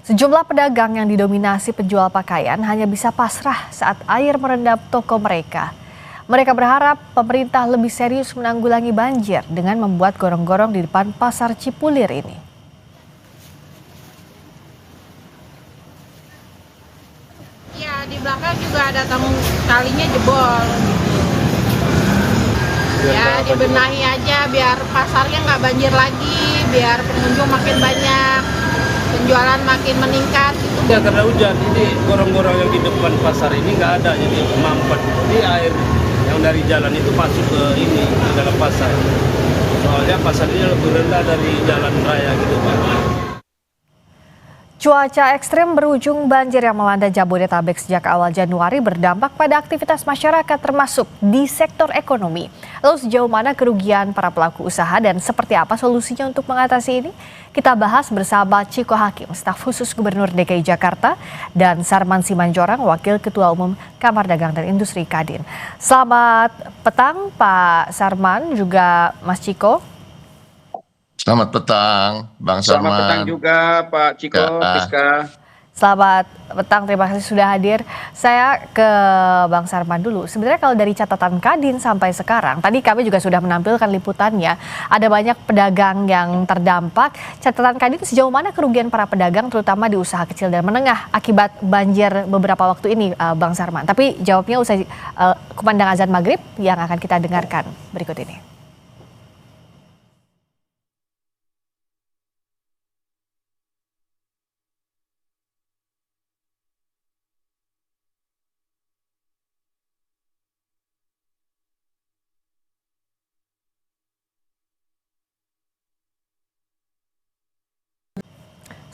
Sejumlah pedagang yang didominasi penjual pakaian hanya bisa pasrah saat air merendam toko mereka. Mereka berharap pemerintah lebih serius menanggulangi banjir dengan membuat gorong-gorong di depan Pasar Cipulir ini. Ya, di belakang juga ada tanggul kalinya jebol. Ya, dibenahi aja biar pasarnya nggak banjir lagi, biar pengunjung makin banyak, penjualan makin meningkat. Ya karena hujan, ini gorong-gorong yang di depan pasar ini nggak ada, jadi mampet. Jadi air yang dari jalan itu masuk ke ini, ke dalam pasar. Soalnya pasar ini lebih rendah dari jalan raya gitu, Pak. Cuaca ekstrem berujung banjir yang melanda Jabodetabek sejak awal Januari berdampak pada aktivitas masyarakat termasuk di sektor ekonomi. Lalu sejauh mana kerugian para pelaku usaha dan seperti apa solusinya untuk mengatasi ini? Kita bahas bersama Ciko Hakim, staf khusus Gubernur DKI Jakarta, dan Sarman Simanjorang, Wakil Ketua Umum Kamar Dagang dan Industri Kadin. Selamat petang Pak Sarman, juga Mas Ciko. Selamat petang, Bang Sarman. Selamat petang juga, Pak Ciko, Friska. Selamat petang, terima kasih sudah hadir. Saya ke Bang Sarman dulu. Sebenarnya kalau dari catatan Kadin sampai sekarang, tadi kami juga sudah menampilkan liputannya, ada banyak pedagang yang terdampak. Catatan Kadin sejauh mana kerugian para pedagang, terutama di usaha kecil dan menengah, akibat banjir beberapa waktu ini, Bang Sarman. Tapi jawabnya usai kumandang azan maghrib yang akan kita dengarkan berikut ini.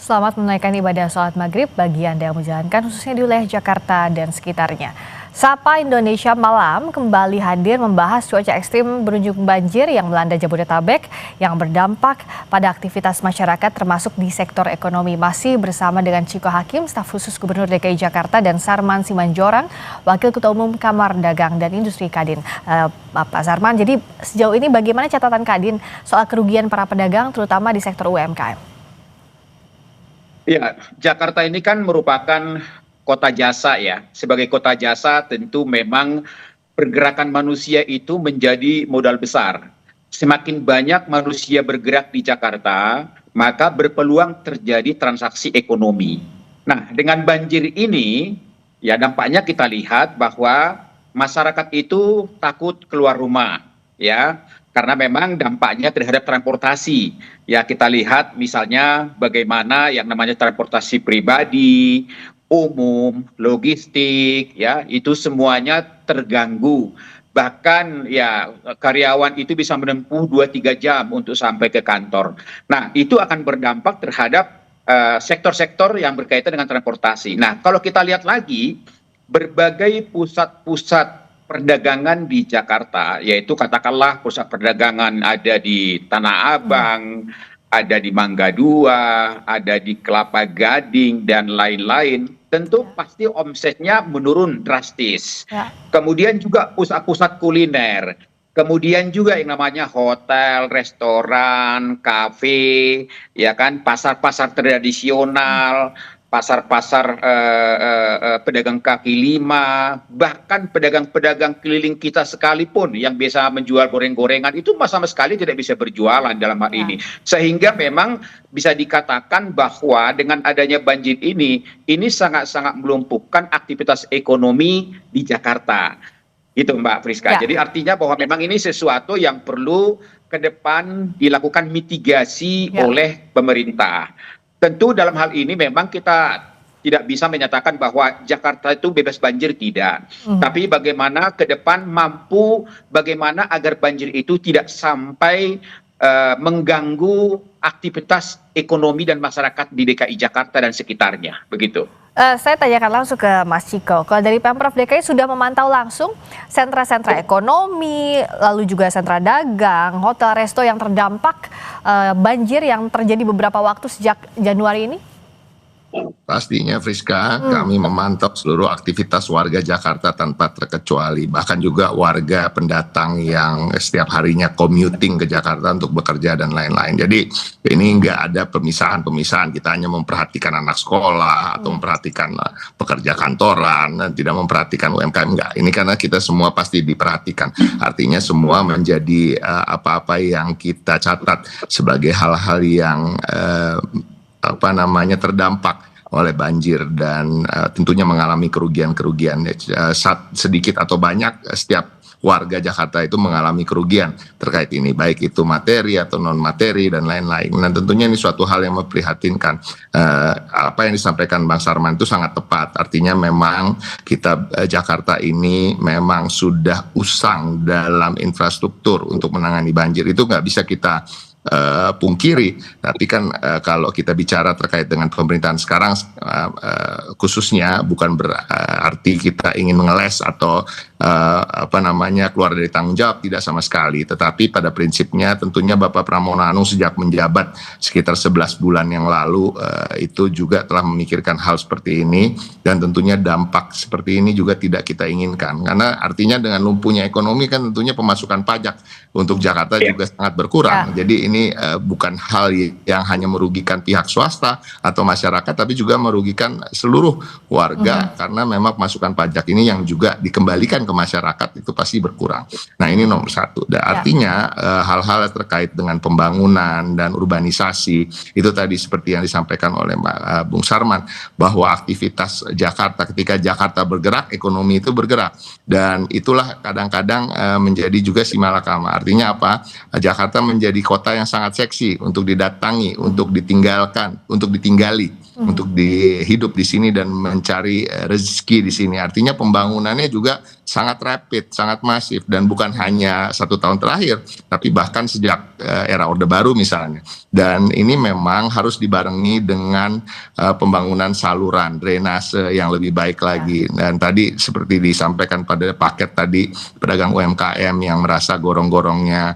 Selamat menunaikan ibadah sholat maghrib bagi Anda yang menjalankan khususnya di wilayah Jakarta dan sekitarnya. Sapa Indonesia Malam kembali hadir membahas cuaca ekstrim berujung banjir yang melanda Jabodetabek yang berdampak pada aktivitas masyarakat termasuk di sektor ekonomi. Masih bersama dengan Ciko Hakim, staf khusus Gubernur DKI Jakarta, dan Sarman Simanjorang, Wakil Ketua Umum Kamar Dagang dan Industri Kadin. Pak Sarman, jadi sejauh ini bagaimana catatan Kadin soal kerugian para pedagang terutama di sektor UMKM? Ya, Jakarta ini kan merupakan kota jasa ya. Sebagai kota jasa tentu memang pergerakan manusia itu menjadi modal besar. Semakin banyak manusia bergerak di Jakarta, maka berpeluang terjadi transaksi ekonomi. Nah, dengan banjir ini, ya dampaknya kita lihat bahwa masyarakat itu takut keluar rumah, ya. Karena memang dampaknya terhadap transportasi. Ya kita lihat misalnya bagaimana yang namanya transportasi pribadi, umum, logistik, ya itu semuanya terganggu. Bahkan ya karyawan itu bisa menempuh 2-3 jam untuk sampai ke kantor. Nah itu akan berdampak terhadap sektor-sektor yang berkaitan dengan transportasi. Nah kalau kita lihat lagi berbagai pusat-pusat perdagangan di Jakarta, yaitu katakanlah pusat perdagangan ada di Tanah Abang, ada di Mangga 2, ada di Kelapa Gading, dan lain-lain, tentu pasti omsetnya menurun drastis. Ya. Kemudian juga pusat-pusat kuliner, kemudian juga yang namanya hotel, restoran, kafe, ya kan, pasar-pasar tradisional, pasar-pasar pedagang kaki lima, bahkan pedagang-pedagang keliling kita sekalipun yang biasa menjual goreng-gorengan itu sama sekali tidak bisa berjualan dalam hal ini. Sehingga memang bisa dikatakan bahwa dengan adanya banjir ini sangat-sangat melumpuhkan aktivitas ekonomi di Jakarta. Itu Mbak Friska. Ya. Jadi artinya bahwa memang ini sesuatu yang perlu ke depan dilakukan mitigasi oleh pemerintah. Tentu dalam hal ini memang kita tidak bisa menyatakan bahwa Jakarta itu bebas banjir, tidak. Tapi bagaimana ke depan bagaimana agar banjir itu tidak sampai mengganggu aktivitas ekonomi dan masyarakat di DKI Jakarta dan sekitarnya, begitu. Saya tanyakan langsung ke Mas Ciko. Kalau dari Pemprov DKI sudah memantau langsung sentra-sentra ekonomi, lalu juga sentra dagang, hotel, resto yang terdampak banjir yang terjadi beberapa waktu sejak Januari ini? Pastinya Friska, kami memantau seluruh aktivitas warga Jakarta tanpa terkecuali, bahkan juga warga pendatang yang setiap harinya commuting ke Jakarta untuk bekerja dan lain-lain. Jadi ini nggak ada pemisahan-pemisahan, kita hanya memperhatikan anak sekolah atau memperhatikan pekerja kantoran dan tidak memperhatikan UMKM, enggak. Ini karena kita semua pasti diperhatikan. Artinya semua menjadi apa-apa yang kita catat sebagai hal-hal yang terdampak oleh banjir dan tentunya mengalami kerugian-kerugian sedikit atau banyak. Setiap warga Jakarta itu mengalami kerugian terkait ini, baik itu materi atau non materi dan lain-lain. Dan tentunya ini suatu hal yang memprihatinkan. Apa yang disampaikan Bang Sarman itu sangat tepat. Artinya memang kita Jakarta ini memang sudah usang dalam infrastruktur untuk menangani banjir. Itu nggak bisa kita pungkiri. Tapi kan kalau kita bicara terkait dengan pemerintahan sekarang, khususnya bukan berarti kita ingin mengeles atau keluar dari tanggung jawab, tidak sama sekali. Tetapi pada prinsipnya tentunya Bapak Pramono Anung sejak menjabat sekitar 11 bulan yang lalu itu juga telah memikirkan hal seperti ini, dan tentunya dampak seperti ini juga tidak kita inginkan, karena artinya dengan lumpuhnya ekonomi kan tentunya pemasukan pajak untuk Jakarta juga sangat berkurang. Jadi ini bukan hal yang hanya merugikan pihak swasta atau masyarakat, tapi juga merugikan seluruh warga, karena memang pemasukan pajak ini yang juga dikembalikan ke masyarakat itu pasti berkurang. Nah ini nomor satu. Dan artinya hal-hal terkait dengan pembangunan dan urbanisasi itu tadi seperti yang disampaikan oleh Bung Sarman, bahwa aktivitas Jakarta, ketika Jakarta bergerak, ekonomi itu bergerak, dan itulah kadang-kadang menjadi juga si malakama. Artinya apa? Jakarta menjadi kota yang sangat seksi untuk didatangi, untuk ditinggalkan, untuk ditinggali, untuk hidup di sini dan mencari rezeki di sini. Artinya pembangunannya juga sangat rapid, sangat masif, dan bukan hanya 1 tahun terakhir, tapi bahkan sejak era Orde Baru misalnya. Dan ini memang harus dibarengi dengan pembangunan saluran drainase yang lebih baik lagi. Dan tadi seperti disampaikan pada paket tadi, pedagang UMKM yang merasa gorong-gorongnya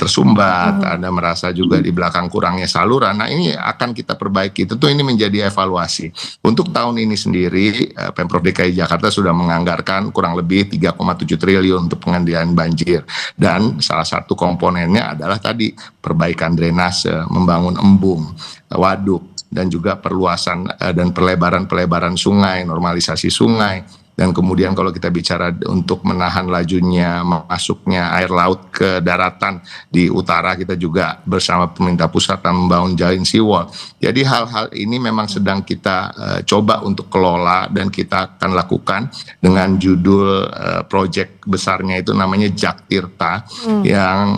tersumbat, ada merasa juga di belakang kurangnya saluran. Nah ini akan kita perbaiki. Tentu ini menjadi evaluasi. Untuk tahun ini sendiri, Pemprov DKI Jakarta sudah menganggarkan kurang lebih 3,7 triliun untuk pengendalian banjir. Dan salah satu komponennya adalah tadi perbaikan drainase, membangun embung, waduk, dan juga perluasan dan pelebaran sungai, normalisasi sungai. Dan kemudian kalau kita bicara untuk menahan lajunya masuknya air laut ke daratan di utara, kita juga bersama pemerintah pusat membangun jalan seawall. Jadi hal-hal ini memang sedang kita coba untuk kelola, dan kita akan lakukan dengan judul proyek besarnya itu namanya Jaktirta, yang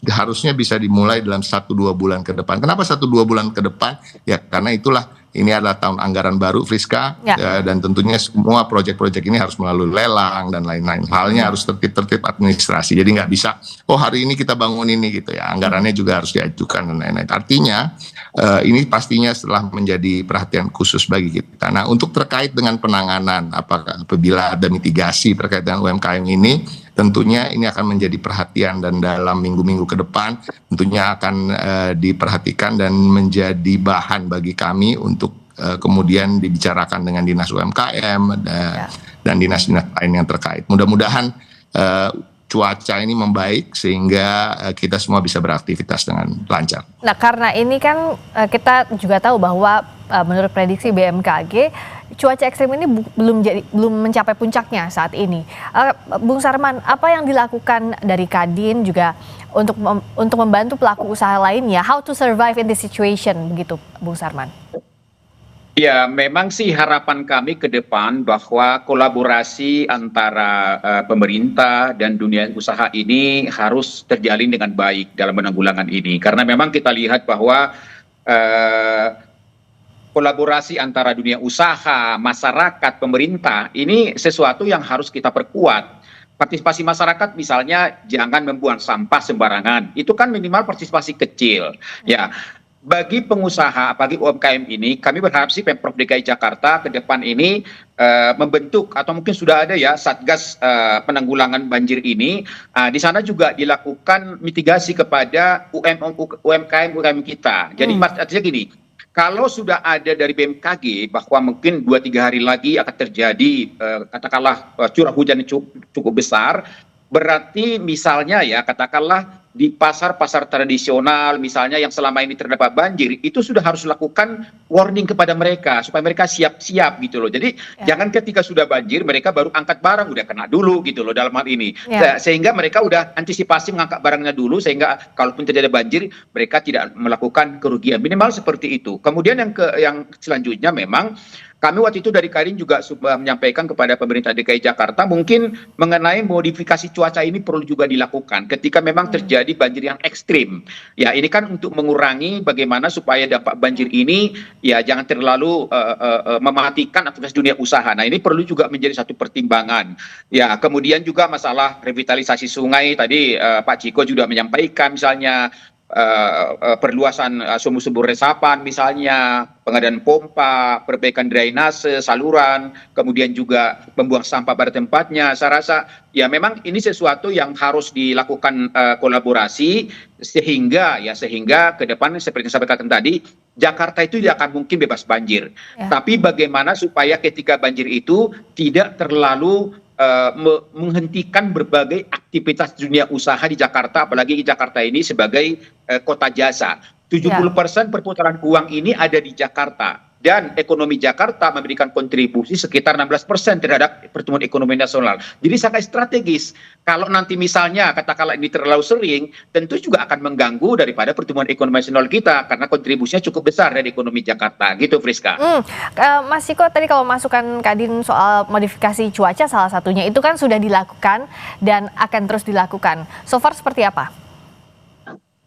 harusnya bisa dimulai dalam 1-2 bulan ke depan. Kenapa 1-2 bulan ke depan? Ya karena itulah ini adalah tahun anggaran baru, Friska, dan tentunya semua proyek-proyek ini harus melalui lelang dan lain-lain. Halnya harus tertib-tertib administrasi. Jadi nggak bisa, hari ini kita bangun ini gitu ya. Anggarannya juga harus diajukan dan lain-lain. Artinya ini pastinya setelah menjadi perhatian khusus bagi kita. Nah untuk terkait dengan penanganan, apabila ada mitigasi terkait dengan UMKM ini, tentunya ini akan menjadi perhatian, dan dalam minggu-minggu ke depan tentunya akan diperhatikan dan menjadi bahan bagi kami untuk kemudian dibicarakan dengan Dinas UMKM dan dinas-dinas lain yang terkait. Mudah-mudahan cuaca ini membaik sehingga kita semua bisa beraktivitas dengan lancar. Nah karena ini kan kita juga tahu bahwa menurut prediksi BMKG, cuaca ekstrim ini belum mencapai puncaknya saat ini. Bung Sarman, apa yang dilakukan dari Kadin juga untuk membantu pelaku usaha lainnya, how to survive in this situation, begitu Bung Sarman? Ya, memang sih harapan kami ke depan bahwa kolaborasi antara pemerintah dan dunia usaha ini harus terjalin dengan baik dalam penanggulangan ini. Karena memang kita lihat bahwa kolaborasi antara dunia usaha, masyarakat, pemerintah ini sesuatu yang harus kita perkuat. partisipasi masyarakat misalnya jangan membuang sampah sembarangan. Itu kan minimal partisipasi kecil. Ya. Bagi pengusaha, bagi UMKM ini, kami berharap sih Pemprov DKI Jakarta ke depan ini membentuk atau mungkin sudah ada ya Satgas penanggulangan banjir ini. Di sana juga dilakukan mitigasi kepada UMKM kita. Jadi artinya gini, kalau sudah ada dari BMKG bahwa mungkin 2-3 hari lagi akan terjadi katakanlah curah hujan cukup besar, berarti misalnya ya katakanlah di pasar-pasar tradisional misalnya yang selama ini terdapat banjir, itu sudah harus lakukan warning kepada mereka supaya mereka siap-siap gitu loh. Jadi jangan ketika sudah banjir mereka baru angkat barang, udah kena dulu gitu loh dalam hal ini. Sehingga mereka udah antisipasi mengangkat barangnya dulu sehingga kalaupun terjadi banjir mereka tidak melakukan kerugian, minimal seperti itu. Kemudian yang selanjutnya memang kami waktu itu dari Kadin juga sudah menyampaikan kepada pemerintah DKI Jakarta mungkin mengenai modifikasi cuaca ini perlu juga dilakukan ketika memang terjadi banjir yang ekstrim. Ya ini kan untuk mengurangi bagaimana supaya dampak banjir ini ya jangan terlalu mematikan aktivitas dunia usaha. Nah ini perlu juga menjadi satu pertimbangan. Ya kemudian juga masalah revitalisasi sungai tadi Pak Ciko juga menyampaikan misalnya perluasan sumur-sumur resapan misalnya, pengadaan pompa, perbaikan drainase, saluran, kemudian juga membuang sampah pada tempatnya. Saya rasa ya memang ini sesuatu yang harus dilakukan kolaborasi sehingga ke depan seperti yang saya sampaikan tadi, Jakarta itu tidak akan mungkin bebas banjir. Tapi bagaimana supaya ketika banjir itu tidak terlalu menghentikan berbagai aktivitas dunia usaha di Jakarta, apalagi Jakarta ini sebagai kota jasa. 70% perputaran uang ini ada di Jakarta. Dan ekonomi Jakarta memberikan kontribusi sekitar 16% terhadap pertumbuhan ekonomi nasional. Jadi sangat strategis. Kalau nanti misalnya katakanlah ini terlalu sering, tentu juga akan mengganggu daripada pertumbuhan ekonomi nasional kita karena kontribusinya cukup besar dari ekonomi Jakarta. Gitu Friska. Mas Ciko tadi kalau masukan Kadin soal modifikasi cuaca salah satunya itu kan sudah dilakukan dan akan terus dilakukan. So far seperti apa?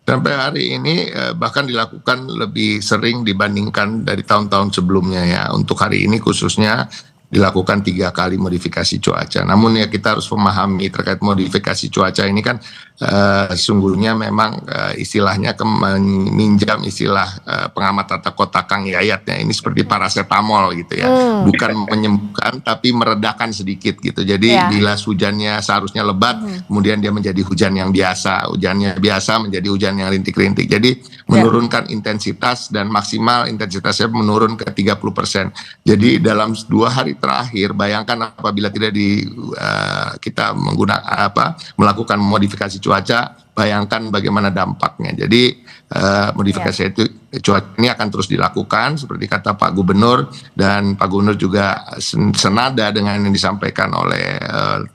Sampai hari ini bahkan dilakukan lebih sering dibandingkan dari tahun-tahun sebelumnya ya. Untuk hari ini khususnya dilakukan 3 kali modifikasi cuaca. Namun ya kita harus memahami terkait modifikasi cuaca ini kan sungguhnya memang istilahnya meminjam istilah pengamat tata kota Kang Yayat ya. Ini seperti paracetamol gitu ya. Bukan menyembuhkan tapi meredakan sedikit gitu. Jadi bila hujannya seharusnya lebat, kemudian dia menjadi hujan yang biasa. Hujannya biasa menjadi hujan yang rintik-rintik. Jadi menurunkan intensitas dan maksimal intensitasnya menurun ke 30%. Jadi dalam 2 hari terakhir, bayangkan apabila tidak kita melakukan modifikasi cuaca, bayangkan bagaimana dampaknya. Jadi modifikasi cuaca ini akan terus dilakukan seperti kata Pak Gubernur, dan Pak Gubernur juga senada dengan yang disampaikan oleh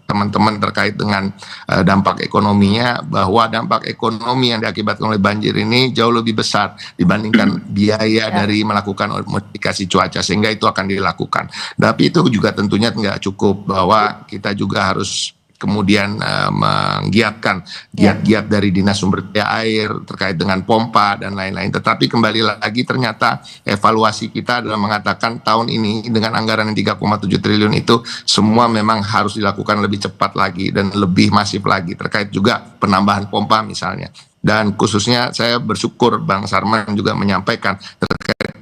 teman-teman terkait dengan dampak ekonominya, bahwa dampak ekonomi yang diakibatkan oleh banjir ini jauh lebih besar dibandingkan biaya dari melakukan modifikasi cuaca, sehingga itu akan dilakukan. Tapi itu juga tentunya nggak cukup, bahwa kita juga harus kemudian menggiatkan giat-giat dari Dinas Sumber Daya Air terkait dengan pompa dan lain-lain. Tetapi kembali lagi ternyata evaluasi kita adalah mengatakan tahun ini dengan anggaran yang 3,7 triliun itu semua memang harus dilakukan lebih cepat lagi dan lebih masif lagi, terkait juga penambahan pompa misalnya. Dan khususnya saya bersyukur Bang Sarman juga menyampaikan terkait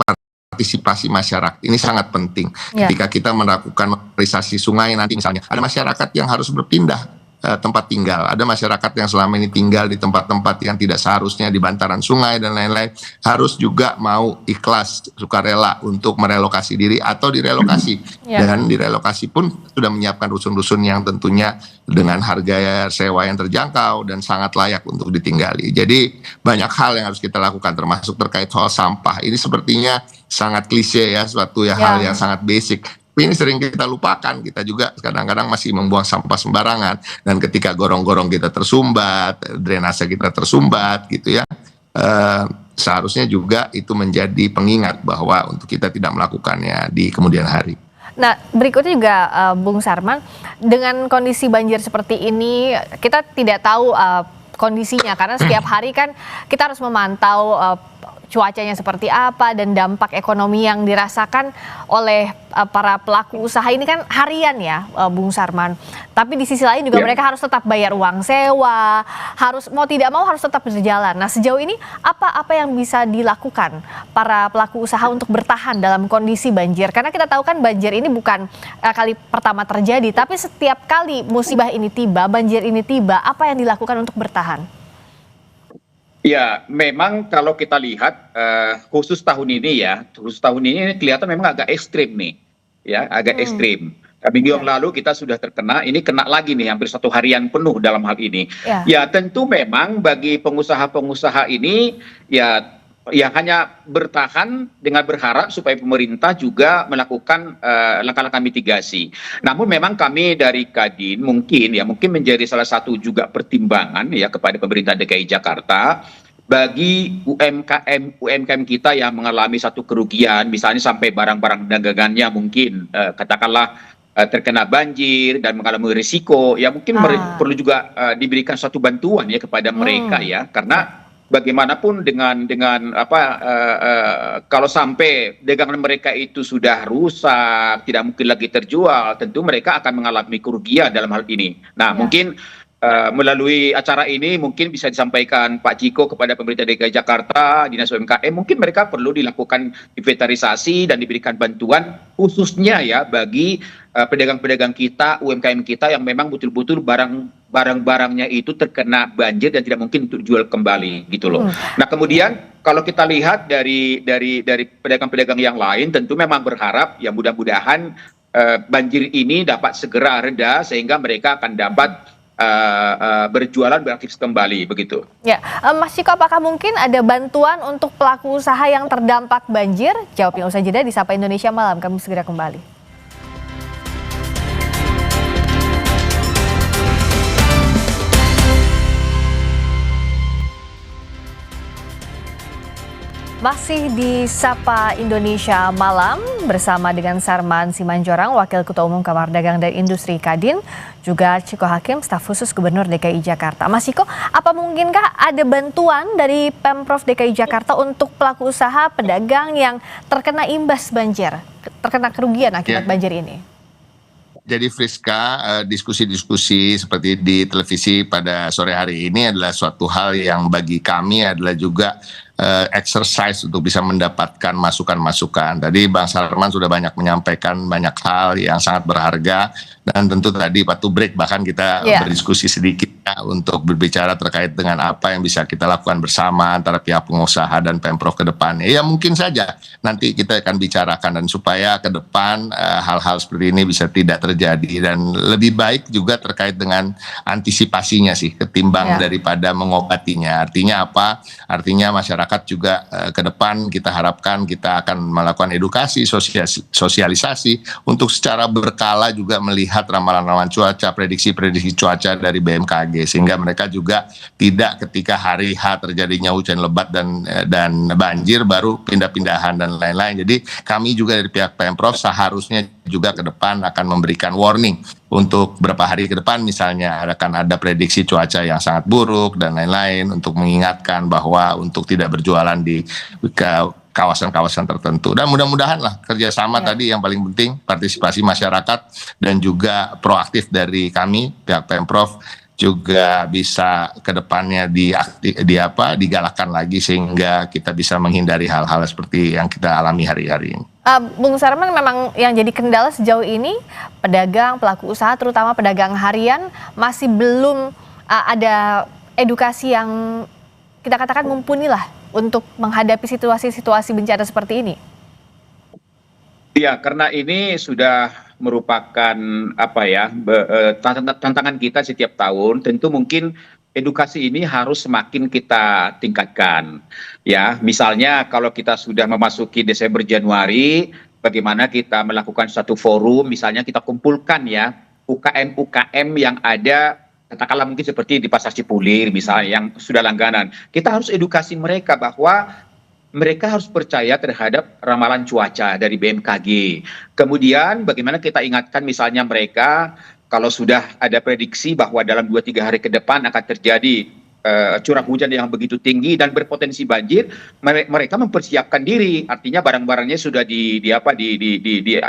partisipasi masyarakat ini sangat penting. Ketika kita melakukan normalisasi sungai nanti misalnya ada masyarakat yang harus berpindah tempat tinggal, ada masyarakat yang selama ini tinggal di tempat-tempat yang tidak seharusnya di bantaran sungai dan lain-lain, harus juga mau ikhlas sukarela untuk merelokasi diri atau direlokasi. Dan direlokasi pun sudah menyiapkan rusun-rusun yang tentunya dengan harga sewa yang terjangkau dan sangat layak untuk ditinggali. Jadi banyak hal yang harus kita lakukan, termasuk terkait soal sampah. Ini sepertinya sangat klise ya, suatu hal yang sangat basic. Ini sering kita lupakan, kita juga kadang-kadang masih membuang sampah sembarangan, dan ketika gorong-gorong kita tersumbat, drainase kita tersumbat gitu ya, seharusnya juga itu menjadi pengingat bahwa untuk kita tidak melakukannya di kemudian hari. Nah, berikutnya juga Bung Sarman, dengan kondisi banjir seperti ini kita tidak tahu kondisinya karena setiap hari kan kita harus memantau cuacanya seperti apa dan dampak ekonomi yang dirasakan oleh para pelaku usaha ini kan harian ya, Bung Sarman. Tapi di sisi lain juga mereka harus tetap bayar uang sewa, harus mau tidak mau harus tetap berjalan. Nah, sejauh ini apa yang bisa dilakukan para pelaku usaha untuk bertahan dalam kondisi banjir? Karena kita tahu kan banjir ini bukan kali pertama terjadi, tapi setiap kali musibah ini tiba, banjir ini tiba, apa yang dilakukan untuk bertahan? Ya, memang kalau kita lihat khusus tahun ini kelihatan memang agak ekstrim nih, ya agak ekstrim. Minggu yang lalu kita sudah terkena, ini kena lagi nih hampir 1 harian penuh dalam hal ini. Ya tentu memang bagi pengusaha-pengusaha ini ya hanya bertahan dengan berharap supaya pemerintah juga melakukan langkah-langkah mitigasi. Namun memang kami dari Kadin mungkin menjadi salah satu juga pertimbangan ya kepada pemerintah DKI Jakarta bagi UMKM kita yang mengalami satu kerugian, misalnya sampai barang-barang dagangannya mungkin katakanlah terkena banjir dan mengalami risiko, ya mungkin perlu juga diberikan suatu bantuan ya kepada mereka ya, karena bagaimanapun dengan kalau sampai dagangan mereka itu sudah rusak, tidak mungkin lagi terjual, tentu mereka akan mengalami kerugian dalam hal ini. Nah, mungkin melalui acara ini mungkin bisa disampaikan Pak Ciko kepada pemerintah DKI Jakarta, Dinas UMKM, mungkin mereka perlu dilakukan inventarisasi dan diberikan bantuan khususnya ya bagi pedagang-pedagang kita, UMKM kita yang memang betul-betul barang-barangnya itu terkena banjir dan tidak mungkin untuk dijual kembali gitu loh. Nah, kemudian kalau kita lihat dari pedagang-pedagang yang lain tentu memang berharap ya mudah-mudahan banjir ini dapat segera reda sehingga mereka akan dapat berjualan beraktivitas kembali begitu. Ya, Mas Ciko, apakah mungkin ada bantuan untuk pelaku usaha yang terdampak banjir? Jawabnya usai jeda di Sapa Indonesia Malam. Kami segera kembali. Masih di Sapa Indonesia Malam bersama dengan Sarman Simanjorang, Wakil Ketua Umum Kamar Dagang dan Industri Kadin, juga Ciko Hakim, staf khusus Gubernur DKI Jakarta. Mas Ciko, apa mungkinkah ada bantuan dari Pemprov DKI Jakarta untuk pelaku usaha pedagang yang terkena imbas banjir, terkena kerugian akibat banjir ini? Jadi Friska, diskusi-diskusi seperti di televisi pada sore hari ini adalah suatu hal yang bagi kami adalah juga exercise untuk bisa mendapatkan masukan-masukan. Tadi Bang Sarman sudah banyak menyampaikan banyak hal yang sangat berharga, dan tentu tadi waktu break bahkan kita berdiskusi sedikit ya, untuk berbicara terkait dengan apa yang bisa kita lakukan bersama antara pihak pengusaha dan Pemprov ke depannya. Ya mungkin saja nanti kita akan bicarakan dan supaya ke depan hal-hal seperti ini bisa tidak terjadi, dan lebih baik juga terkait dengan antisipasinya sih ketimbang daripada mengobatinya. Artinya apa? Artinya masyarakat juga ke depan kita harapkan kita akan melakukan edukasi, sosialisasi untuk secara berkala juga melihat ramalan-ramalan cuaca, prediksi-prediksi cuaca dari BMKG, sehingga mereka juga tidak ketika hari H terjadinya hujan lebat dan banjir baru pindah-pindahan dan lain-lain. Jadi kami juga dari pihak Pemprov seharusnya juga ke depan akan memberikan warning untuk beberapa hari ke depan, misalnya akan ada prediksi cuaca yang sangat buruk dan lain-lain, untuk mengingatkan bahwa untuk tidak berjualan di kawasan-kawasan tertentu. Dan mudah-mudahan lah kerjasama tadi yang paling penting, partisipasi masyarakat dan juga proaktif dari kami pihak Pemprov juga bisa ke depannya digalakkan lagi sehingga kita bisa menghindari hal-hal seperti yang kita alami hari-hari ini. Bung Sarman, memang yang jadi kendala sejauh ini pedagang, pelaku usaha, terutama pedagang harian masih belum ada edukasi yang kita katakan mumpuni lah untuk menghadapi situasi-situasi bencana seperti ini. Ya, karena ini sudah merupakan tantangan kita setiap tahun. Tentu mungkin edukasi ini harus semakin kita tingkatkan. Ya, misalnya kalau kita sudah memasuki Desember Januari, bagaimana kita melakukan satu forum, misalnya kita kumpulkan ya UKM-UKM yang ada, katakanlah mungkin seperti di Pasar Cipulir misalnya yang sudah langganan. Kita harus edukasi mereka bahwa mereka harus percaya terhadap ramalan cuaca dari BMKG. Kemudian bagaimana kita ingatkan misalnya mereka kalau sudah ada prediksi bahwa dalam 2-3 hari ke depan akan terjadi curah hujan yang begitu tinggi dan berpotensi banjir, mereka mempersiapkan diri, artinya barang-barangnya sudah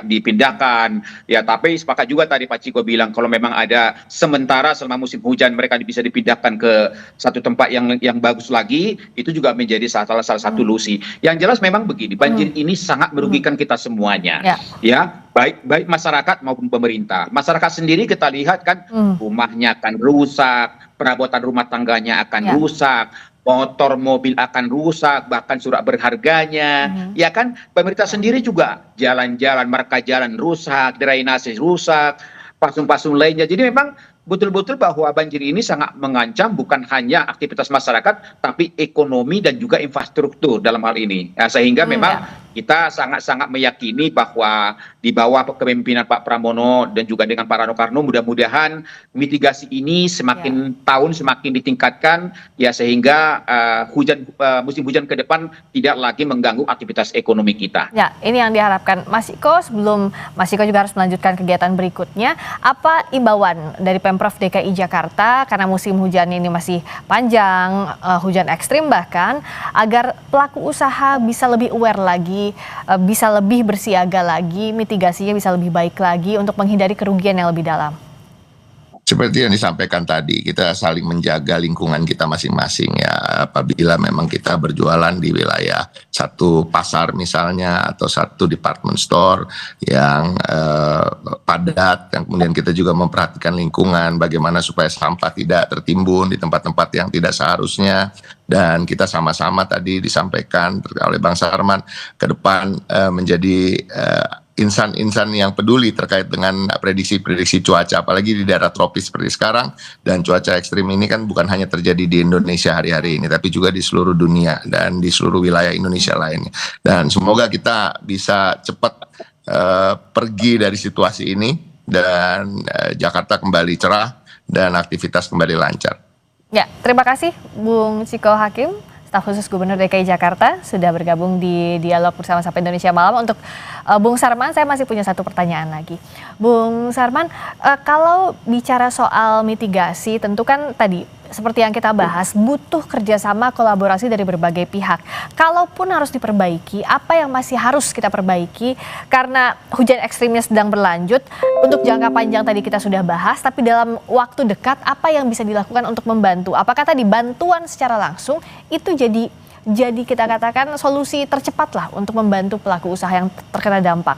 dipindahkan. Ya, tapi sepakat juga tadi Pak Ciko bilang kalau memang ada sementara selama musim hujan mereka bisa dipindahkan ke satu tempat yang bagus lagi, itu juga menjadi salah satu solusi. Yang jelas memang begini, banjir ini sangat merugikan kita semuanya, ya. Baik masyarakat maupun pemerintah. Masyarakat sendiri kita lihat kan rumahnya akan rusak, perabotan rumah tangganya akan rusak, motor mobil akan rusak, bahkan surat berharganya. Ya kan, pemerintah sendiri juga jalan-jalan, marka jalan rusak, drainase rusak, pasung-pasung lainnya. Jadi memang betul-betul bahwa banjir ini sangat mengancam bukan hanya aktivitas masyarakat, tapi ekonomi dan juga infrastruktur dalam hal ini. Ya, sehingga memang kita sangat-sangat meyakini bahwa di bawah kepemimpinan Pak Pramono dan juga dengan Pak Rano Karno, mudah-mudahan mitigasi ini semakin tahun semakin ditingkatkan, ya, sehingga musim hujan ke depan tidak lagi mengganggu aktivitas ekonomi kita. Ya, ini yang diharapkan. Mas Iko, sebelum Mas Iko juga harus melanjutkan kegiatan berikutnya, apa imbauan dari Pemprov DKI Jakarta karena musim hujan ini masih panjang, hujan ekstrim bahkan, agar pelaku usaha bisa lebih aware lagi, bisa lebih bersiaga lagi, mitigasinya bisa lebih baik lagi untuk menghindari kerugian yang lebih dalam? Seperti yang disampaikan tadi, kita saling menjaga lingkungan kita masing-masing ya. Apabila memang kita berjualan di wilayah satu pasar misalnya atau satu department store yang padat, yang kemudian kita juga memperhatikan lingkungan, bagaimana supaya sampah tidak tertimbun di tempat-tempat yang tidak seharusnya. Dan kita sama-sama tadi disampaikan oleh Bang Sarman ke depan menjadi insan-insan yang peduli terkait dengan prediksi-prediksi cuaca, apalagi di daerah tropis seperti sekarang. Dan cuaca ekstrim ini kan bukan hanya terjadi di Indonesia hari-hari ini, tapi juga di seluruh dunia dan di seluruh wilayah Indonesia lainnya. Dan semoga kita bisa cepat pergi dari situasi ini dan Jakarta kembali cerah dan aktivitas kembali lancar. Ya, terima kasih Bung Ciko Hakim, staf khusus Gubernur DKI Jakarta, sudah bergabung di Dialog Bersama Sapa Indonesia Malam. Untuk Bung Sarman, saya masih punya satu pertanyaan lagi. Bung Sarman, kalau bicara soal mitigasi, tentu kan tadi seperti yang kita bahas, butuh kerjasama kolaborasi dari berbagai pihak. Kalaupun harus diperbaiki, apa yang masih harus kita perbaiki? Karena hujan ekstrimnya sedang berlanjut, untuk jangka panjang tadi kita sudah bahas, tapi dalam waktu dekat, apa yang bisa dilakukan untuk membantu? Apakah tadi bantuan secara langsung itu jadi kita katakan solusi tercepat lah untuk membantu pelaku usaha yang terkena dampak?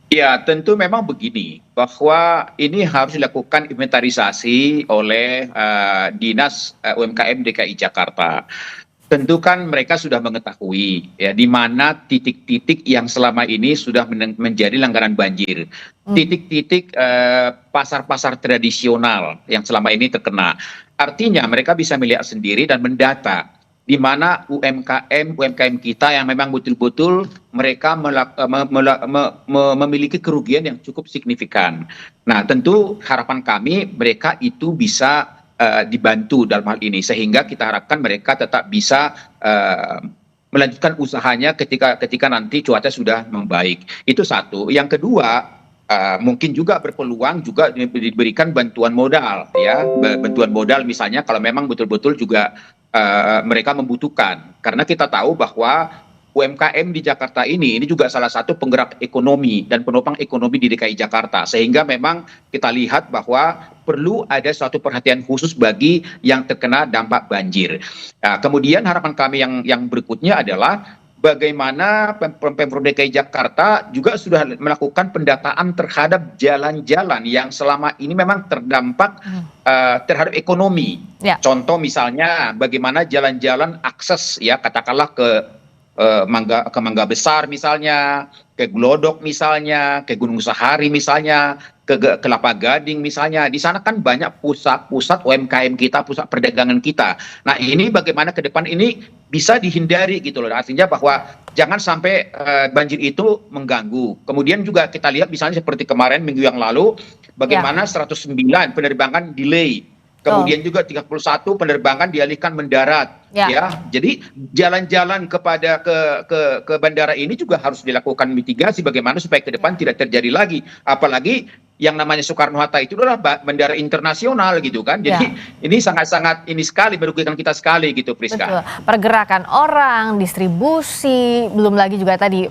Ya, tentu memang begini, bahwa ini harus dilakukan inventarisasi oleh Dinas UMKM DKI Jakarta. Tentu kan mereka sudah mengetahui ya di mana titik-titik yang selama ini sudah menjadi langganan banjir. Titik-titik pasar-pasar tradisional yang selama ini terkena. Artinya mereka bisa melihat sendiri dan mendata di mana UMKM kita yang memang betul-betul mereka memiliki kerugian yang cukup signifikan. Nah, tentu harapan kami mereka itu bisa dibantu dalam hal ini, sehingga kita harapkan mereka tetap bisa melanjutkan usahanya ketika nanti cuaca sudah membaik. Itu satu. Yang kedua, mungkin juga berpeluang juga diberikan bantuan modal, ya, bantuan modal misalnya kalau memang betul-betul juga mereka membutuhkan, karena kita tahu bahwa UMKM di Jakarta ini juga salah satu penggerak ekonomi dan penopang ekonomi di DKI Jakarta, sehingga memang kita lihat bahwa perlu ada suatu perhatian khusus bagi yang terkena dampak banjir. Nah, kemudian harapan kami yang berikutnya adalah bagaimana Pemprov DKI Jakarta juga sudah melakukan pendataan terhadap jalan-jalan yang selama ini memang terdampak terhadap ekonomi. Ya. Contoh misalnya bagaimana jalan-jalan akses, ya, katakanlah ke Mangga Besar misalnya, ke Glodok misalnya, ke Gunung Sahari misalnya, ke Kelapa Gading misalnya. Di sana kan banyak pusat-pusat UMKM kita, pusat perdagangan kita. Nah, ini bagaimana ke depan ini bisa dihindari gitu loh. Artinya bahwa jangan sampai banjir itu mengganggu. Kemudian juga kita lihat misalnya seperti kemarin minggu yang lalu bagaimana 109 penerbangan delay. Kemudian juga 31 penerbangan dialihkan mendarat, ya. Jadi jalan-jalan kepada ke bandara ini juga harus dilakukan mitigasi bagaimana supaya ke depan tidak terjadi lagi. Apalagi yang namanya Soekarno-Hatta itu adalah bendera internasional gitu kan. Jadi ini sangat-sangat ini sekali merugikan kita sekali gitu, Priska. Betul. Pergerakan orang, distribusi, belum lagi juga tadi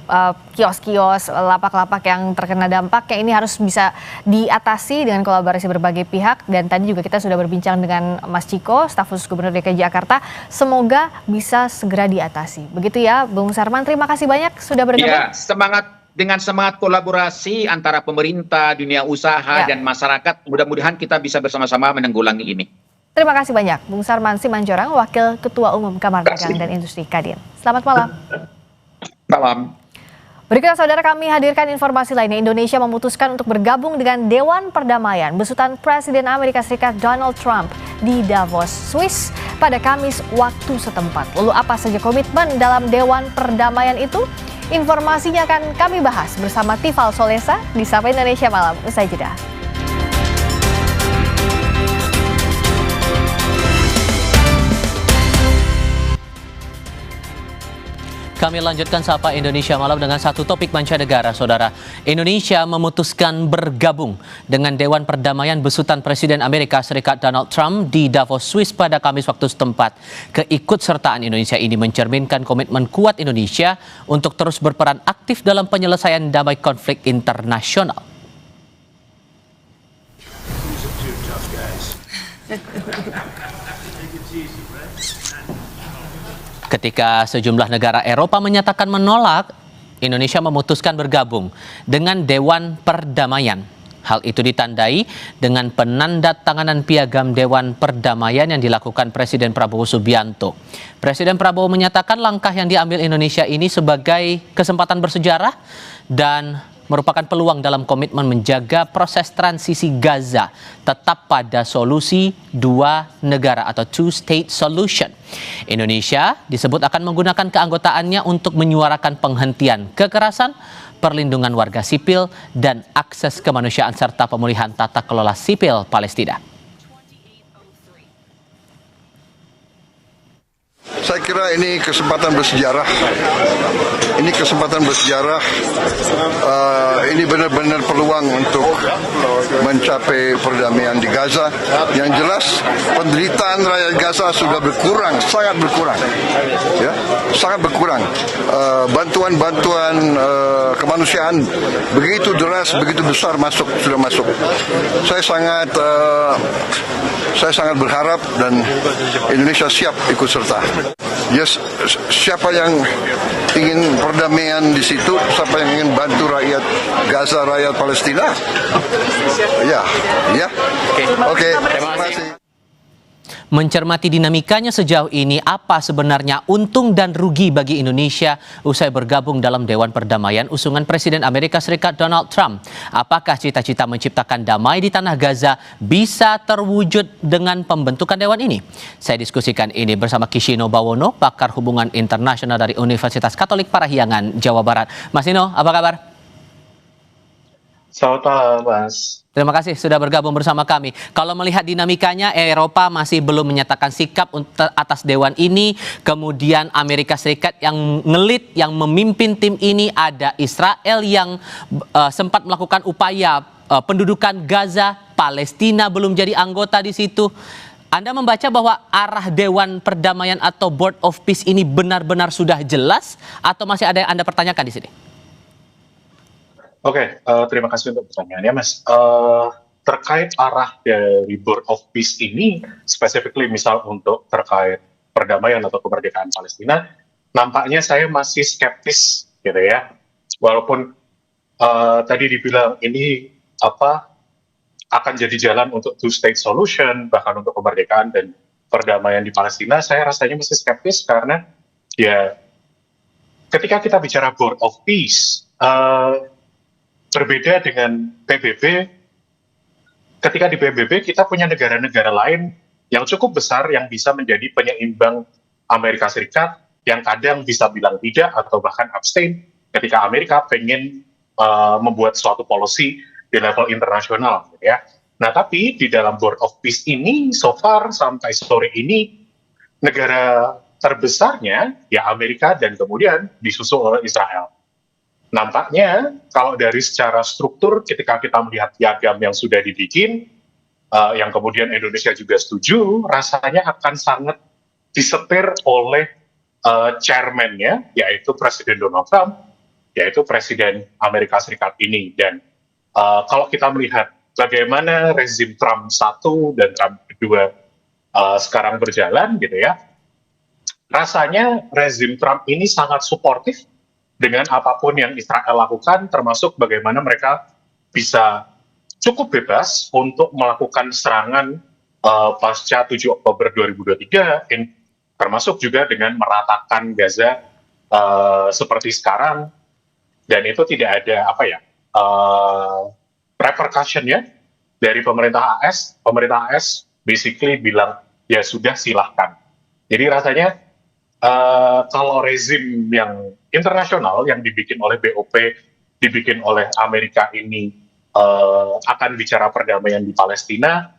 kios-kios, lapak-lapak yang terkena dampaknya ini harus bisa diatasi dengan kolaborasi berbagai pihak. Dan tadi juga kita sudah berbincang dengan Mas Ciko, staf khusus Gubernur DKI Jakarta. Semoga bisa segera diatasi. Begitu ya, Bung Sarman. Terima kasih banyak sudah bergabung. Ya, dengan semangat kolaborasi antara pemerintah, dunia usaha, dan masyarakat, mudah-mudahan kita bisa bersama-sama menanggulangi ini. Terima kasih banyak, Bung Sarman Simanjorang, Wakil Ketua Umum Kamar Dagang dan Industri Kadin. Selamat malam. Malam. Berikutnya, saudara, kami hadirkan informasi lainnya. Indonesia memutuskan untuk bergabung dengan Dewan Perdamaian besutan Presiden Amerika Serikat Donald Trump di Davos, Swiss pada Kamis waktu setempat. Lalu apa saja komitmen dalam Dewan Perdamaian itu? Informasinya akan kami bahas bersama Tifal Solesa di Sapa Indonesia Malam. Usai jeda. Kami lanjutkan Sapa Indonesia Malam dengan satu topik mancanegara, saudara. Indonesia memutuskan bergabung dengan Dewan Perdamaian besutan Presiden Amerika Serikat Donald Trump di Davos, Swiss pada Kamis waktu setempat. Keikutsertaan Indonesia ini mencerminkan komitmen kuat Indonesia untuk terus berperan aktif dalam penyelesaian damai konflik internasional. Ketika sejumlah negara Eropa menyatakan menolak, Indonesia memutuskan bergabung dengan Dewan Perdamaian. Hal itu ditandai dengan penandatanganan piagam Dewan Perdamaian yang dilakukan Presiden Prabowo Subianto. Presiden Prabowo menyatakan langkah yang diambil Indonesia ini sebagai kesempatan bersejarah dan merupakan peluang dalam komitmen menjaga proses transisi Gaza tetap pada solusi dua negara atau two-state solution. Indonesia disebut akan menggunakan keanggotaannya untuk menyuarakan penghentian kekerasan, perlindungan warga sipil, dan akses kemanusiaan serta pemulihan tata kelola sipil Palestina. Saya kira ini kesempatan bersejarah. Ini kesempatan bersejarah. Ini benar-benar peluang untuk mencapai perdamaian di Gaza. Yang jelas penderitaan rakyat Gaza sudah berkurang, sangat berkurang, ya, sangat berkurang. Bantuan-bantuan kemanusiaan begitu deras, begitu besar sudah masuk. Saya sangat berharap dan Indonesia siap ikut serta. Yes, siapa yang ingin perdamaian di situ, siapa yang ingin bantu rakyat Gaza, rakyat Palestina? Ya. Oke. Terima kasih. Mencermati dinamikanya sejauh ini, apa sebenarnya untung dan rugi bagi Indonesia usai bergabung dalam Dewan Perdamaian usungan Presiden Amerika Serikat Donald Trump? Apakah cita-cita menciptakan damai di Tanah Gaza bisa terwujud dengan pembentukan Dewan ini? Saya diskusikan ini bersama Kishino Bawono, pakar hubungan internasional dari Universitas Katolik Parahyangan, Jawa Barat. Mas Nino, apa kabar? Selamat malam, Mas. Terima kasih sudah bergabung bersama kami. Kalau melihat dinamikanya, Eropa masih belum menyatakan sikap atas Dewan ini. Kemudian Amerika Serikat yang ngelit, yang memimpin tim ini. Ada Israel yang sempat melakukan upaya pendudukan Gaza. Palestina belum jadi anggota di situ. Anda membaca bahwa arah Dewan Perdamaian atau Board of Peace ini benar-benar sudah jelas? Atau masih ada yang Anda pertanyakan di sini? Oke, terima kasih untuk pertanyaannya, Mas. Terkait arah dari Board of Peace ini, specifically misal untuk terkait perdamaian atau kemerdekaan Palestina, nampaknya saya masih skeptis, gitu ya. Walaupun tadi dibilang ini akan jadi jalan untuk two-state solution, bahkan untuk kemerdekaan dan perdamaian di Palestina, saya rasanya masih skeptis karena ya ketika kita bicara Board of Peace, berbeda dengan PBB, ketika di PBB kita punya negara-negara lain yang cukup besar yang bisa menjadi penyeimbang Amerika Serikat yang kadang bisa bilang tidak atau bahkan abstain ketika Amerika pengen membuat suatu policy di level internasional, gitu ya. Nah, tapi di dalam Board of Peace ini, so far sampai sore ini, negara terbesarnya ya Amerika dan kemudian disusul oleh Israel. nampaknya kalau dari secara struktur ketika kita melihat piagam yang sudah dibikin, yang kemudian Indonesia juga setuju, rasanya akan sangat disetir oleh chairman-nya, yaitu Presiden Donald Trump, yaitu Presiden Amerika Serikat ini. Dan kalau kita melihat bagaimana rezim Trump 1 dan Trump 2 sekarang berjalan gitu ya, rasanya rezim Trump ini sangat suportif dengan apapun yang Israel lakukan, termasuk bagaimana mereka bisa cukup bebas untuk melakukan serangan pasca 7 Oktober 2023, termasuk juga dengan meratakan Gaza seperti sekarang, dan itu tidak ada repercussion-nya dari pemerintah AS. Pemerintah AS basically bilang ya sudah silahkan. Jadi rasanya kalau rezim yang internasional yang dibikin oleh BOP, dibikin oleh Amerika ini akan bicara perdamaian di Palestina,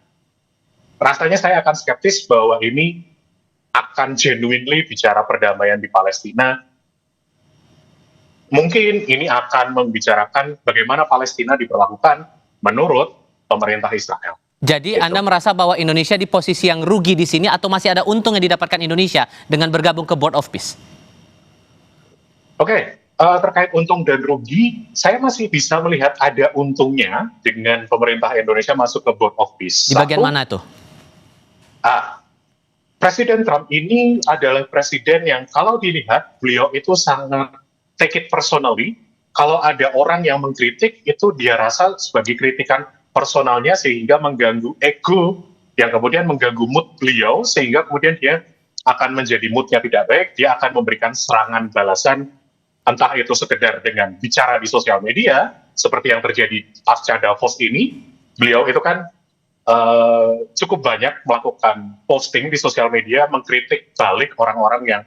rasanya saya akan skeptis bahwa ini akan genuinely bicara perdamaian di Palestina. Mungkin ini akan membicarakan bagaimana Palestina diperlakukan menurut pemerintah Israel. Jadi Anda merasa bahwa Indonesia di posisi yang rugi di sini atau masih ada untung yang didapatkan Indonesia dengan bergabung ke Board of Peace? Oke. Terkait untung dan rugi, saya masih bisa melihat ada untungnya dengan pemerintah Indonesia masuk ke Board of Peace. Di bagian mana tuh? Presiden Trump ini adalah presiden yang kalau dilihat, beliau itu sangat take it personally. Kalau ada orang yang mengkritik, itu dia rasa sebagai kritikan personalnya sehingga mengganggu ego, yang kemudian mengganggu mood beliau, sehingga kemudian dia akan menjadi moodnya tidak baik, dia akan memberikan serangan balasan, entah itu sekedar dengan bicara di sosial media, seperti yang terjadi pasca Davos ini. Beliau itu kan cukup banyak melakukan posting di sosial media, mengkritik balik orang-orang yang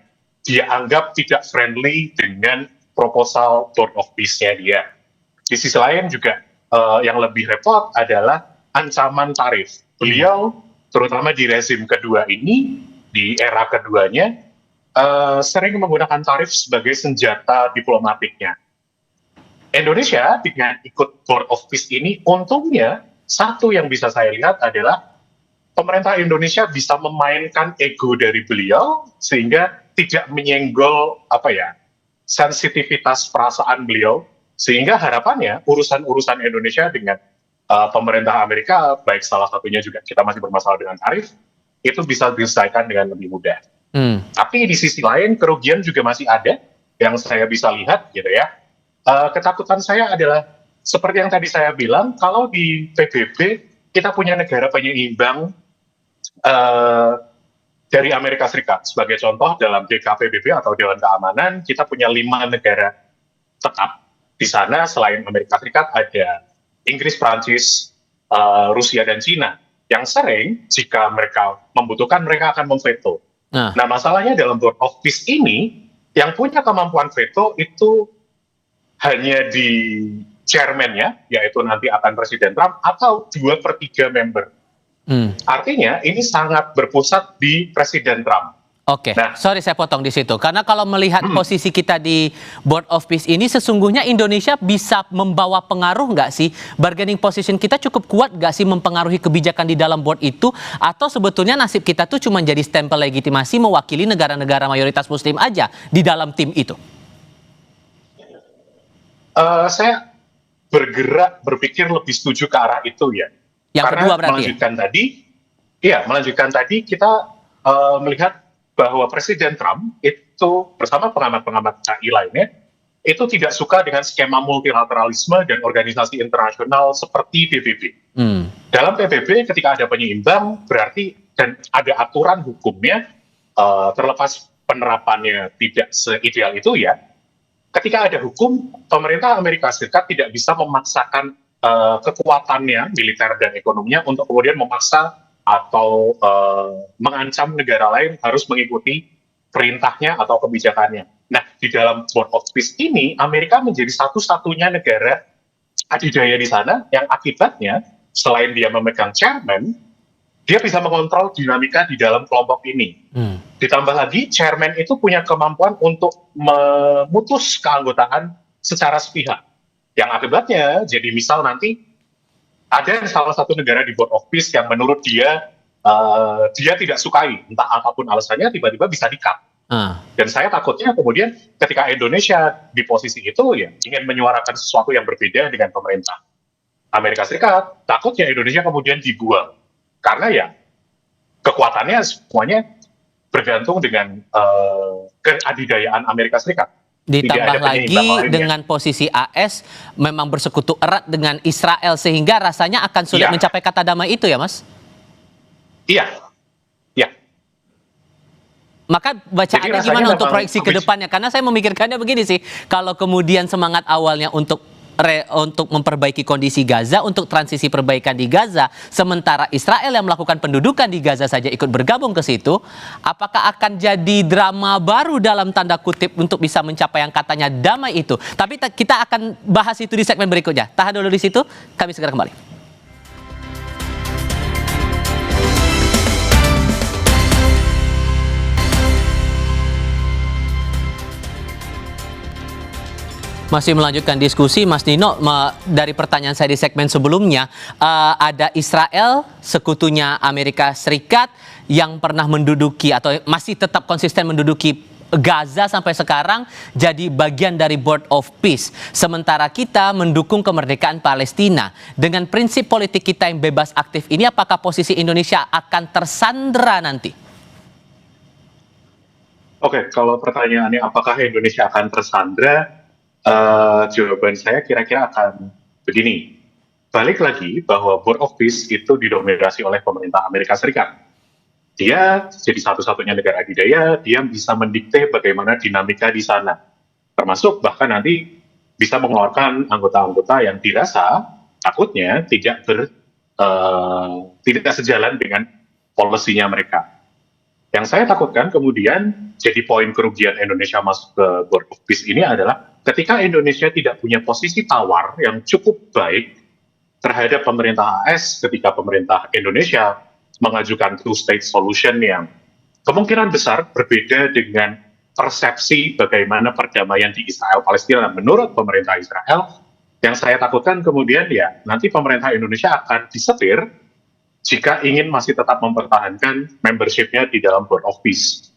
dia anggap tidak friendly dengan proposal Board of Peace-nya dia. Di sisi lain juga yang lebih repot adalah ancaman tarif. Beliau, terutama di rezim kedua ini, di era keduanya, sering menggunakan tarif sebagai senjata diplomatiknya. Indonesia dengan ikut Board of Peace ini, untungnya satu yang bisa saya lihat adalah pemerintah Indonesia bisa memainkan ego dari beliau sehingga tidak menyenggol sensitivitas perasaan beliau, sehingga harapannya urusan-urusan Indonesia dengan pemerintah Amerika, baik salah satunya juga kita masih bermasalah dengan tarif, itu bisa diselesaikan dengan lebih mudah. Tapi di sisi lain kerugian juga masih ada yang saya bisa lihat gitu ya. Ketakutan saya adalah seperti yang tadi saya bilang, kalau di PBB kita punya negara penyeimbang dari Amerika Serikat. Sebagai contoh dalam DKPBB atau Dewan Keamanan kita punya 5 negara tetap. Di sana selain Amerika Serikat ada Inggris, Prancis, Rusia dan Cina. Yang sering jika mereka membutuhkan mereka akan memveto. Nah, masalahnya dalam Board of Peace ini, yang punya kemampuan veto itu hanya di chairman-nya, yaitu nanti akan Presiden Trump, atau 2/3 member. Artinya ini sangat berpusat di Presiden Trump. Oke, sorry saya potong di situ. Karena kalau melihat posisi kita di Board of Peace ini, sesungguhnya Indonesia bisa membawa pengaruh nggak sih? Bargaining position kita cukup kuat nggak sih mempengaruhi kebijakan di dalam board itu? Atau sebetulnya nasib kita tuh cuma jadi stempel legitimasi mewakili negara-negara mayoritas muslim aja di dalam tim itu? Saya berpikir lebih setuju ke arah itu ya. Yang karena kedua berarti melanjutkan tadi kita melihat bahwa Presiden Trump itu bersama pengamat-pengamat KI lainnya itu tidak suka dengan skema multilateralisme dan organisasi internasional seperti PBB. Dalam PBB ketika ada penyeimbang berarti dan ada aturan hukumnya, terlepas penerapannya tidak seideal itu ya, ketika ada hukum, pemerintah Amerika Serikat tidak bisa memaksakan kekuatannya, militer dan ekonominya untuk kemudian memaksa atau mengancam negara lain harus mengikuti perintahnya atau kebijakannya. Nah, di dalam Board of Peace ini, Amerika menjadi satu-satunya negara adidaya di sana yang akibatnya, selain dia memegang chairman, dia bisa mengontrol dinamika di dalam kelompok ini. Ditambah lagi, chairman itu punya kemampuan untuk memutus keanggotaan secara sepihak. Yang akibatnya, jadi misal nanti ada salah satu negara di Board of Peace yang menurut dia tidak sukai, entah apapun alasannya, tiba-tiba bisa di-cut. Dan saya takutnya kemudian ketika Indonesia di posisi itu ya ingin menyuarakan sesuatu yang berbeda dengan pemerintah Amerika Serikat, takutnya Indonesia kemudian dibuang. Karena ya kekuatannya semuanya bergantung dengan keadidayaan Amerika Serikat. Ditambah lagi dengan posisi AS memang bersekutu erat dengan Israel sehingga rasanya akan sulit mencapai kata damai itu ya Mas? Iya. Ya. Maka bacaannya gimana untuk proyeksi ke depannya? Karena saya memikirkannya begini sih, kalau kemudian semangat awalnya untuk memperbaiki kondisi Gaza, untuk transisi perbaikan di Gaza, sementara Israel yang melakukan pendudukan di Gaza saja ikut bergabung ke situ, apakah akan jadi drama baru dalam tanda kutip untuk bisa mencapai yang katanya damai itu? Tapi kita akan bahas itu di segmen berikutnya. Tahan dulu di situ, kami segera kembali. Masih melanjutkan diskusi, Mas Nino, dari pertanyaan saya di segmen sebelumnya, ada Israel, sekutunya Amerika Serikat, yang pernah menduduki atau masih tetap konsisten menduduki Gaza sampai sekarang, jadi bagian dari Board of Peace. Sementara kita mendukung kemerdekaan Palestina. Dengan prinsip politik kita yang bebas aktif ini, apakah posisi Indonesia akan tersandra nanti? Oke, kalau pertanyaannya apakah Indonesia akan tersandra, jawaban saya kira-kira akan begini. Balik lagi bahwa Board of Peace itu didominasi oleh pemerintah Amerika Serikat. Dia jadi satu-satunya negara adidaya, dia bisa mendikte bagaimana dinamika di sana. Termasuk bahkan nanti bisa mengeluarkan anggota-anggota yang dirasa takutnya tidak sejalan dengan polisinya mereka. Yang saya takutkan kemudian jadi poin kerugian Indonesia masuk ke Board of Peace ini adalah ketika Indonesia tidak punya posisi tawar yang cukup baik terhadap pemerintah AS, ketika pemerintah Indonesia mengajukan two-state solution yang kemungkinan besar berbeda dengan persepsi bagaimana perdamaian di Israel-Palestina menurut pemerintah Israel, yang saya takutkan kemudian ya nanti pemerintah Indonesia akan disetir jika ingin masih tetap mempertahankan membership-nya di dalam Board of Peace.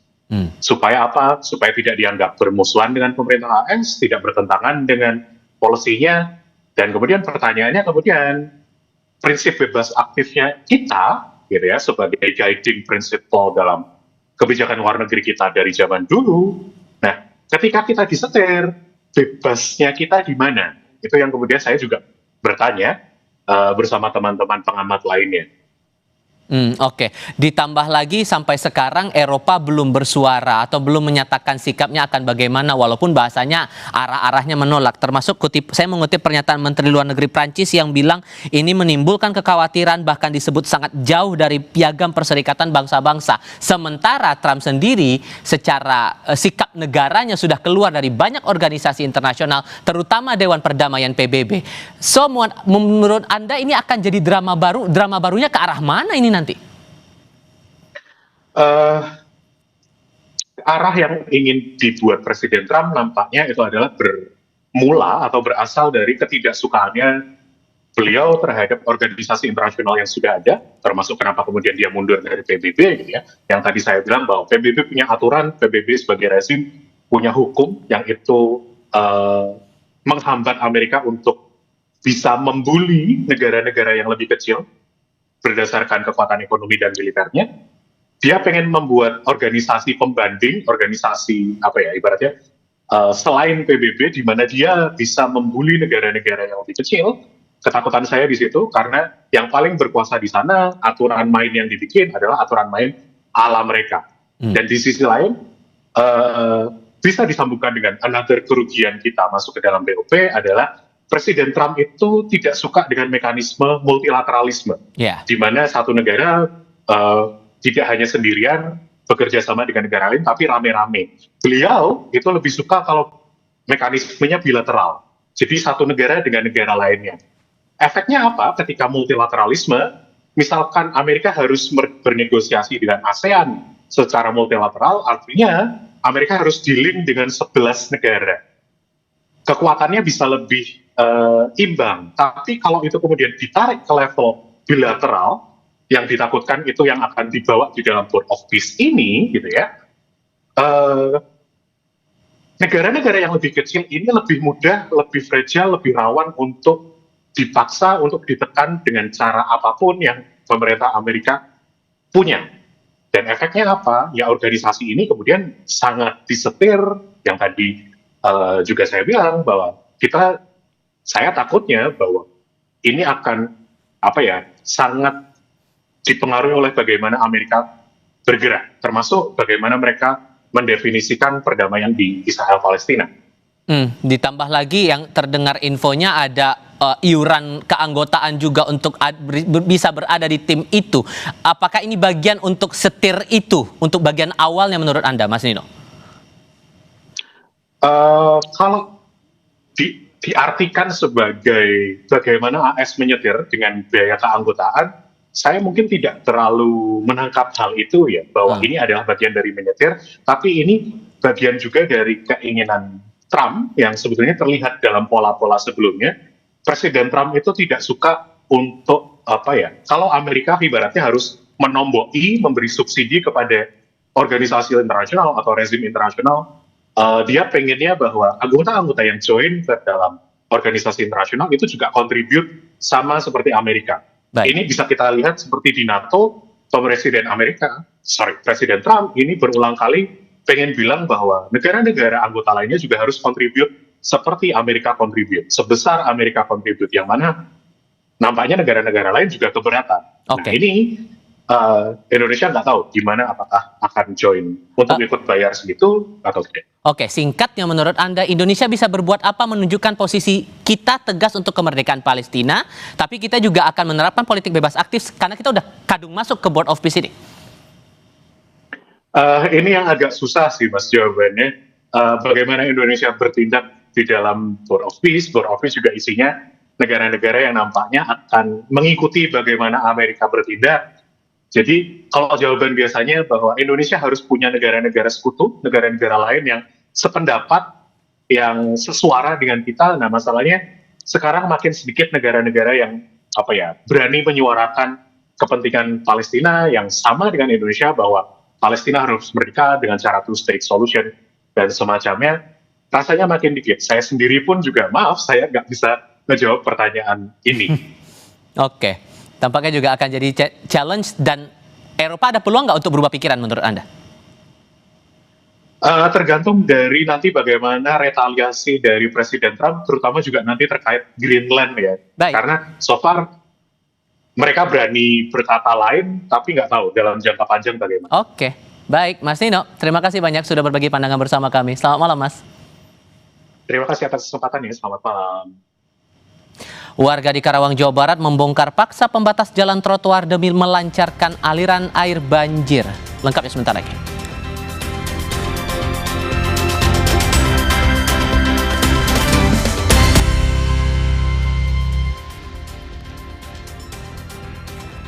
Supaya apa? Supaya tidak dianggap bermusuhan dengan pemerintah AS, tidak bertentangan dengan polisinya, dan kemudian pertanyaannya kemudian prinsip bebas aktifnya kita, gitu ya, sebagai guiding principle dalam kebijakan luar negeri kita dari zaman dulu. Nah, ketika kita disetir, bebasnya kita di mana? Itu yang kemudian saya juga bertanya bersama teman-teman pengamat lainnya. Oke. Ditambah lagi sampai sekarang Eropa belum bersuara atau belum menyatakan sikapnya akan bagaimana, walaupun bahasanya arah-arahnya menolak. Termasuk saya mengutip pernyataan Menteri Luar Negeri Prancis yang bilang ini menimbulkan kekhawatiran, bahkan disebut sangat jauh dari piagam Perserikatan Bangsa-Bangsa. Sementara Trump sendiri secara sikap negaranya sudah keluar dari banyak organisasi internasional, terutama Dewan Perdamaian PBB. So, menurut Anda ini akan jadi drama baru? Drama barunya ke arah mana ini nanti? Arah yang ingin dibuat Presiden Trump nampaknya itu adalah bermula atau berasal dari ketidaksukaannya beliau terhadap organisasi internasional yang sudah ada, termasuk kenapa kemudian dia mundur dari PBB, gitu ya. Yang tadi saya bilang bahwa PBB punya aturan, PBB sebagai rezim punya hukum yang itu menghambat Amerika untuk bisa membuli negara-negara yang lebih kecil berdasarkan kekuatan ekonomi dan militernya. Dia pengen membuat organisasi pembanding, organisasi apa ya ibaratnya selain PBB, di mana dia bisa membuli negara-negara yang lebih kecil. Ketakutan saya di situ karena yang paling berkuasa di sana, aturan main yang dibikin adalah aturan main ala mereka. Dan di sisi lain bisa disambungkan dengan another kerugian kita masuk ke dalam BOP adalah Presiden Trump itu tidak suka dengan mekanisme multilateralisme, di mana satu negara tidak hanya sendirian bekerja sama dengan negara lain, tapi rame-rame. Beliau itu lebih suka kalau mekanismenya bilateral, jadi satu negara dengan negara lainnya. Efeknya apa ketika multilateralisme? Misalkan Amerika harus bernegosiasi dengan ASEAN secara multilateral, artinya Amerika harus dealing dengan 11 negara. kekuatannya bisa lebih imbang. Tapi kalau itu kemudian ditarik ke level bilateral, yang ditakutkan itu yang akan dibawa di dalam Board of Peace ini, gitu ya. Negara-negara yang lebih kecil ini lebih mudah, lebih fragile, lebih rawan untuk dipaksa, untuk ditekan dengan cara apapun yang pemerintah Amerika punya. Dan efeknya apa? Ya organisasi ini kemudian sangat disetir, yang tadi juga saya bilang bahwa saya takutnya bahwa ini akan sangat dipengaruhi oleh bagaimana Amerika bergerak, termasuk bagaimana mereka mendefinisikan perdamaian di Israel Palestina. Ditambah lagi yang terdengar infonya ada iuran keanggotaan juga untuk bisa berada di tim itu. Apakah ini bagian untuk setir itu, untuk bagian awalnya menurut Anda, Mas Nino? Kalau diartikan sebagai bagaimana AS menyetir dengan biaya keanggotaan, saya mungkin tidak terlalu menangkap hal itu ya, bahwa ini adalah bagian dari menyetir, tapi ini bagian juga dari keinginan Trump yang sebetulnya terlihat dalam pola-pola sebelumnya. Presiden Trump itu tidak suka untuk kalau Amerika ibaratnya harus menomboki, memberi subsidi kepada organisasi internasional atau rezim internasional. Dia pengennya bahwa anggota-anggota yang join ke dalam organisasi internasional itu juga kontribut sama seperti Amerika. Ini bisa kita lihat seperti di NATO, Presiden Trump ini berulang kali pengen bilang bahwa negara-negara anggota lainnya juga harus kontribut seperti Amerika kontribut, sebesar Amerika kontribut, yang mana nampaknya negara-negara lain juga keberatan. Nah ini Indonesia nggak tahu gimana, apakah akan join untuk ikut bayar segitu atau tidak. Oke, singkatnya menurut Anda Indonesia bisa berbuat apa menunjukkan posisi kita tegas untuk kemerdekaan Palestina, tapi kita juga akan menerapkan politik bebas aktif karena kita udah kadung masuk ke Board of Peace ini? Ini yang agak susah sih Mas jawabannya. Bagaimana Indonesia bertindak di dalam Board of Peace. Board of Peace juga isinya negara-negara yang nampaknya akan mengikuti bagaimana Amerika bertindak. Jadi kalau jawaban biasanya bahwa Indonesia harus punya negara-negara sekutu, negara-negara lain yang sependapat, yang sesuara dengan kita. Nah masalahnya sekarang makin sedikit negara-negara yang berani menyuarakan kepentingan Palestina yang sama dengan Indonesia, bahwa Palestina harus merdeka dengan cara two-state solution dan semacamnya. Rasanya makin dikit. Saya sendiri pun juga saya nggak bisa menjawab pertanyaan ini. Oke, tampaknya juga akan jadi challenge, dan Eropa ada peluang nggak untuk berubah pikiran menurut Anda? Tergantung dari nanti bagaimana retaliasi dari Presiden Trump, terutama juga nanti terkait Greenland ya. Karena so far mereka berani berkata lain, tapi nggak tahu dalam jangka panjang bagaimana. Oke, baik Mas Nino, terima kasih banyak sudah berbagi pandangan bersama kami. Selamat malam Mas. Terima kasih atas kesempatan ya, selamat malam. Warga di Karawang, Jawa Barat membongkar paksa pembatas jalan trotoar demi melancarkan aliran air banjir. Lengkapnya sebentar lagi.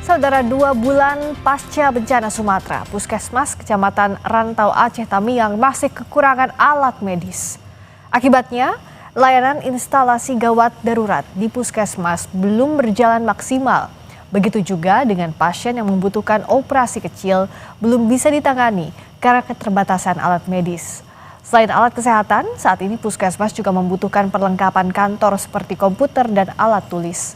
Saudara, 2 bulan pasca bencana Sumatera, Puskesmas Kecamatan Rantau Aceh Tamiang masih kekurangan alat medis. Akibatnya, layanan instalasi gawat darurat di Puskesmas belum berjalan maksimal. Begitu juga dengan pasien yang membutuhkan operasi kecil belum bisa ditangani karena keterbatasan alat medis. Selain alat kesehatan, saat ini Puskesmas juga membutuhkan perlengkapan kantor seperti komputer dan alat tulis.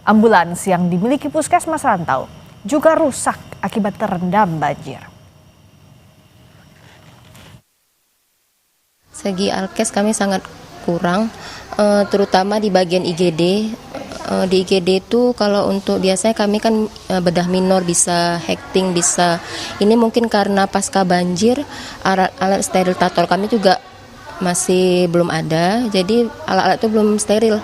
Ambulans yang dimiliki Puskesmas Rantau juga rusak akibat terendam banjir. Segi alkes kami sangat kurang, terutama di bagian IGD. Di IGD itu kalau untuk biasanya kami kan bedah minor bisa, hekting bisa. Ini mungkin karena pasca banjir alat sterilisator kami juga masih belum ada, jadi alat-alat itu belum steril.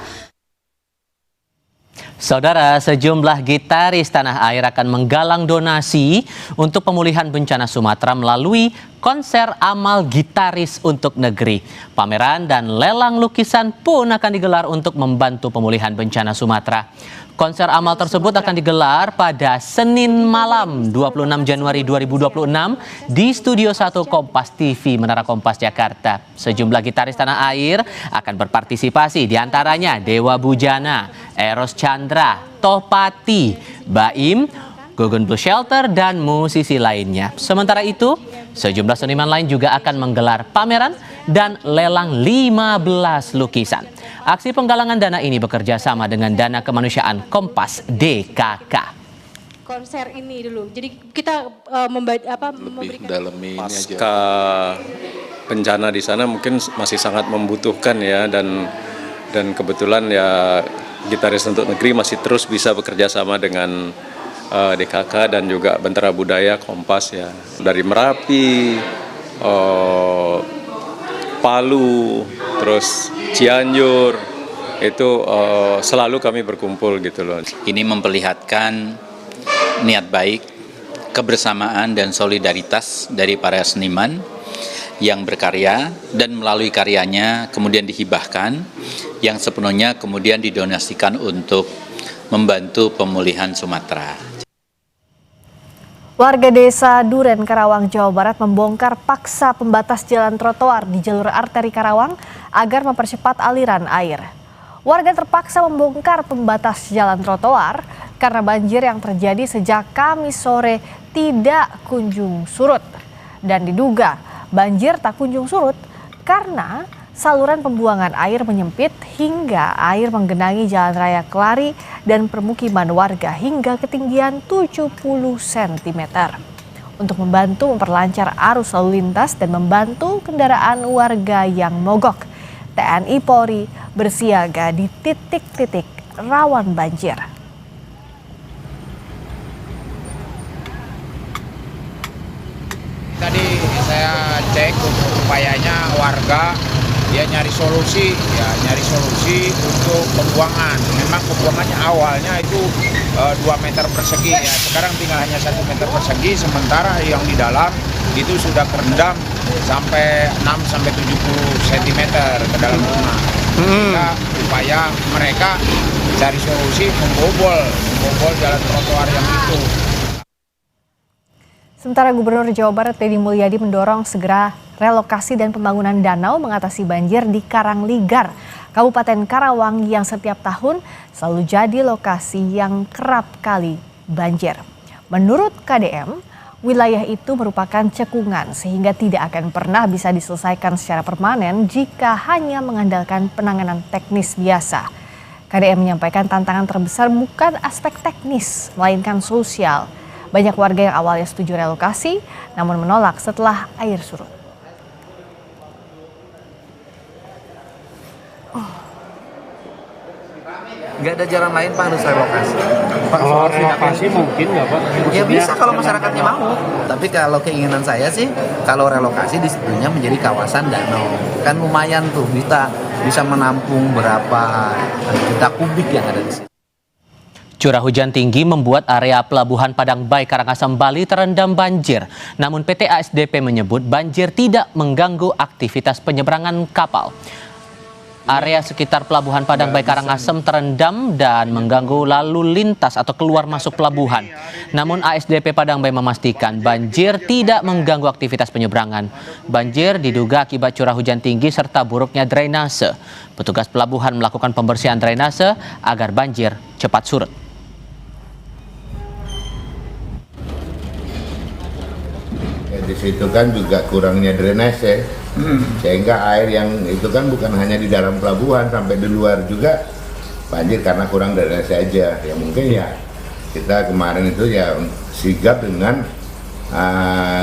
Saudara, sejumlah gitaris tanah air akan menggalang donasi untuk pemulihan bencana Sumatera melalui konser amal gitaris untuk negeri. Pameran dan lelang lukisan pun akan digelar untuk membantu pemulihan bencana Sumatera. Konser amal tersebut akan digelar pada Senin malam 26 Januari 2026 di Studio 1 Kompas TV Menara Kompas Jakarta. Sejumlah gitaris tanah air akan berpartisipasi, diantaranya Dewa Bujana, Eros Chandra, Tohpati, Baim, Gugun Blue Shelter, dan musisi lainnya. Sementara itu, sejumlah seniman lain juga akan menggelar pameran dan lelang 15 lukisan. Aksi penggalangan dana ini bekerja sama dengan Dana Kemanusiaan Kompas DKK. Konser ini dulu, jadi kita lebih dalemi pasca bencana di sana mungkin masih sangat membutuhkan ya, dan kebetulan ya gitaris untuk negeri masih terus bisa bekerja sama dengan DKK dan juga Bentara Budaya Kompas ya, dari Merapi, Palu, terus Cianjur, itu selalu kami berkumpul gitu loh. Ini memperlihatkan niat baik, kebersamaan dan solidaritas dari para seniman yang berkarya dan melalui karyanya kemudian dihibahkan, yang sepenuhnya kemudian didonasikan untuk membantu pemulihan Sumatera. Warga desa Duren, Karawang, Jawa Barat membongkar paksa pembatas jalan trotoar di jalur arteri Karawang agar mempercepat aliran air. Warga terpaksa membongkar pembatas jalan trotoar karena banjir yang terjadi sejak Kamis sore tidak kunjung surut. Dan diduga banjir tak kunjung surut karena saluran pembuangan air menyempit hingga air menggenangi Jalan Raya Kelari dan permukiman warga hingga ketinggian 70 cm. Untuk membantu memperlancar arus lalu lintas dan membantu kendaraan warga yang mogok, TNI Polri bersiaga di titik-titik rawan banjir. Tadi saya cek untuk upayanya warga dia nyari solusi untuk pembuangan. Memang pembuangannya awalnya itu 2 meter persegi ya, sekarang tinggal hanya 1 meter persegi, sementara yang di dalam itu sudah kerendam sampai 6-70 cm ke dalam rumah. Sehingga upaya mereka cari solusi membobol jalan trotoar yang itu. Sementara Gubernur Jawa Barat Deddy Mulyadi mendorong segera relokasi dan pembangunan danau mengatasi banjir di Karangligar, Kabupaten Karawang yang setiap tahun selalu jadi lokasi yang kerap kali banjir. Menurut KDM, wilayah itu merupakan cekungan sehingga tidak akan pernah bisa diselesaikan secara permanen jika hanya mengandalkan penanganan teknis biasa. KDM menyampaikan tantangan terbesar bukan aspek teknis, melainkan sosial. Banyak warga yang awalnya setuju relokasi, namun menolak setelah air surut. Nggak ada jalan lain Pak, harus relokasi. Kalau relokasi mungkin nggak Pak? Ya bisa kalau masyarakatnya mau. Tapi kalau keinginan saya sih, kalau relokasi disebutnya menjadi kawasan danau. Kan lumayan tuh, bisa menampung berapa juta kubik yang ada di sini. Curah hujan tinggi membuat area Pelabuhan Padang Bay, Karangasem, Bali terendam banjir. Namun PT ASDP menyebut banjir tidak mengganggu aktivitas penyeberangan kapal. Area sekitar Pelabuhan Padang Bay, Karangasem terendam dan mengganggu lalu lintas atau keluar masuk pelabuhan. Namun ASDP Padang Bay memastikan banjir tidak mengganggu aktivitas penyeberangan. Banjir diduga akibat curah hujan tinggi serta buruknya drainase. Petugas pelabuhan melakukan pembersihan drainase agar banjir cepat surut. Di situ kan juga kurangnya drainase, sehingga air yang itu kan bukan hanya di dalam pelabuhan, sampai di luar juga banjir karena kurang drainase aja. Ya mungkin ya kita kemarin itu ya sigap dengan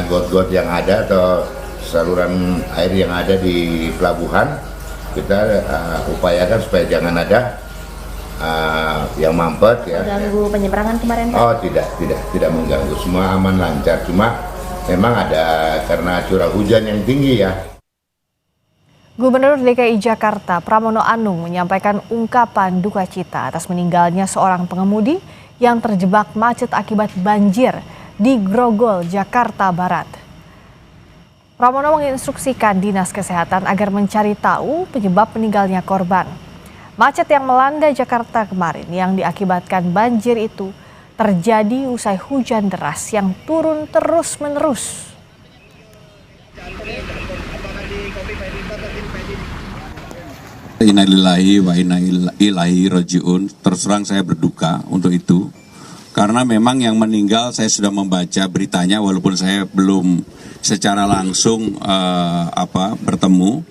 got-got yang ada atau saluran air yang ada di pelabuhan, kita upayakan supaya jangan ada yang mampet ya. Mengganggu penyeberangan kemarin Pak? Oh tidak mengganggu, semua aman lancar. Cuma memang ada karena curah hujan yang tinggi ya. Gubernur DKI Jakarta Pramono Anung menyampaikan ungkapan duka cita atas meninggalnya seorang pengemudi yang terjebak macet akibat banjir di Grogol, Jakarta Barat. Pramono menginstruksikan Dinas Kesehatan agar mencari tahu penyebab meninggalnya korban. Macet yang melanda Jakarta kemarin yang diakibatkan banjir itu terjadi usai hujan deras yang turun terus-menerus. Innalillahi wa inna ilaihi rajiun. Terus terang saya berduka untuk itu. Karena memang yang meninggal saya sudah membaca beritanya walaupun saya belum secara langsung bertemu.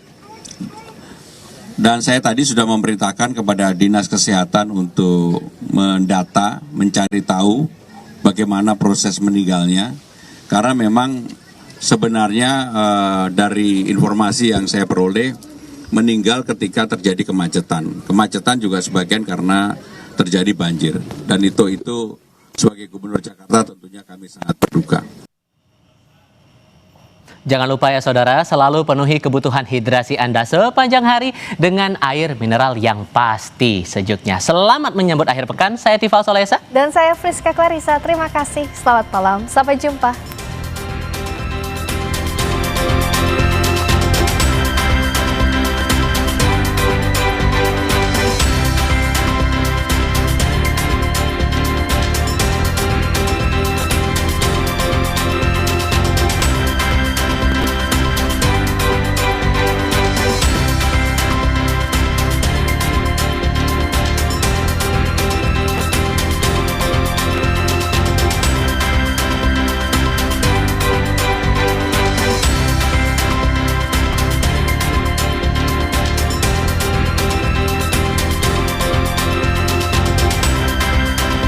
Dan saya tadi sudah memerintahkan kepada Dinas Kesehatan untuk mendata, mencari tahu bagaimana proses meninggalnya. Karena memang sebenarnya dari informasi yang saya peroleh, meninggal ketika terjadi kemacetan. Kemacetan juga sebagian karena terjadi banjir. Dan itu sebagai Gubernur Jakarta tentunya kami sangat berduka. Jangan lupa ya saudara, selalu penuhi kebutuhan hidrasi Anda sepanjang hari dengan air mineral yang pasti sejuknya. Selamat menyambut akhir pekan, saya Tifal Solesa. Dan saya Friska Clarissa, terima kasih. Selamat malam, sampai jumpa.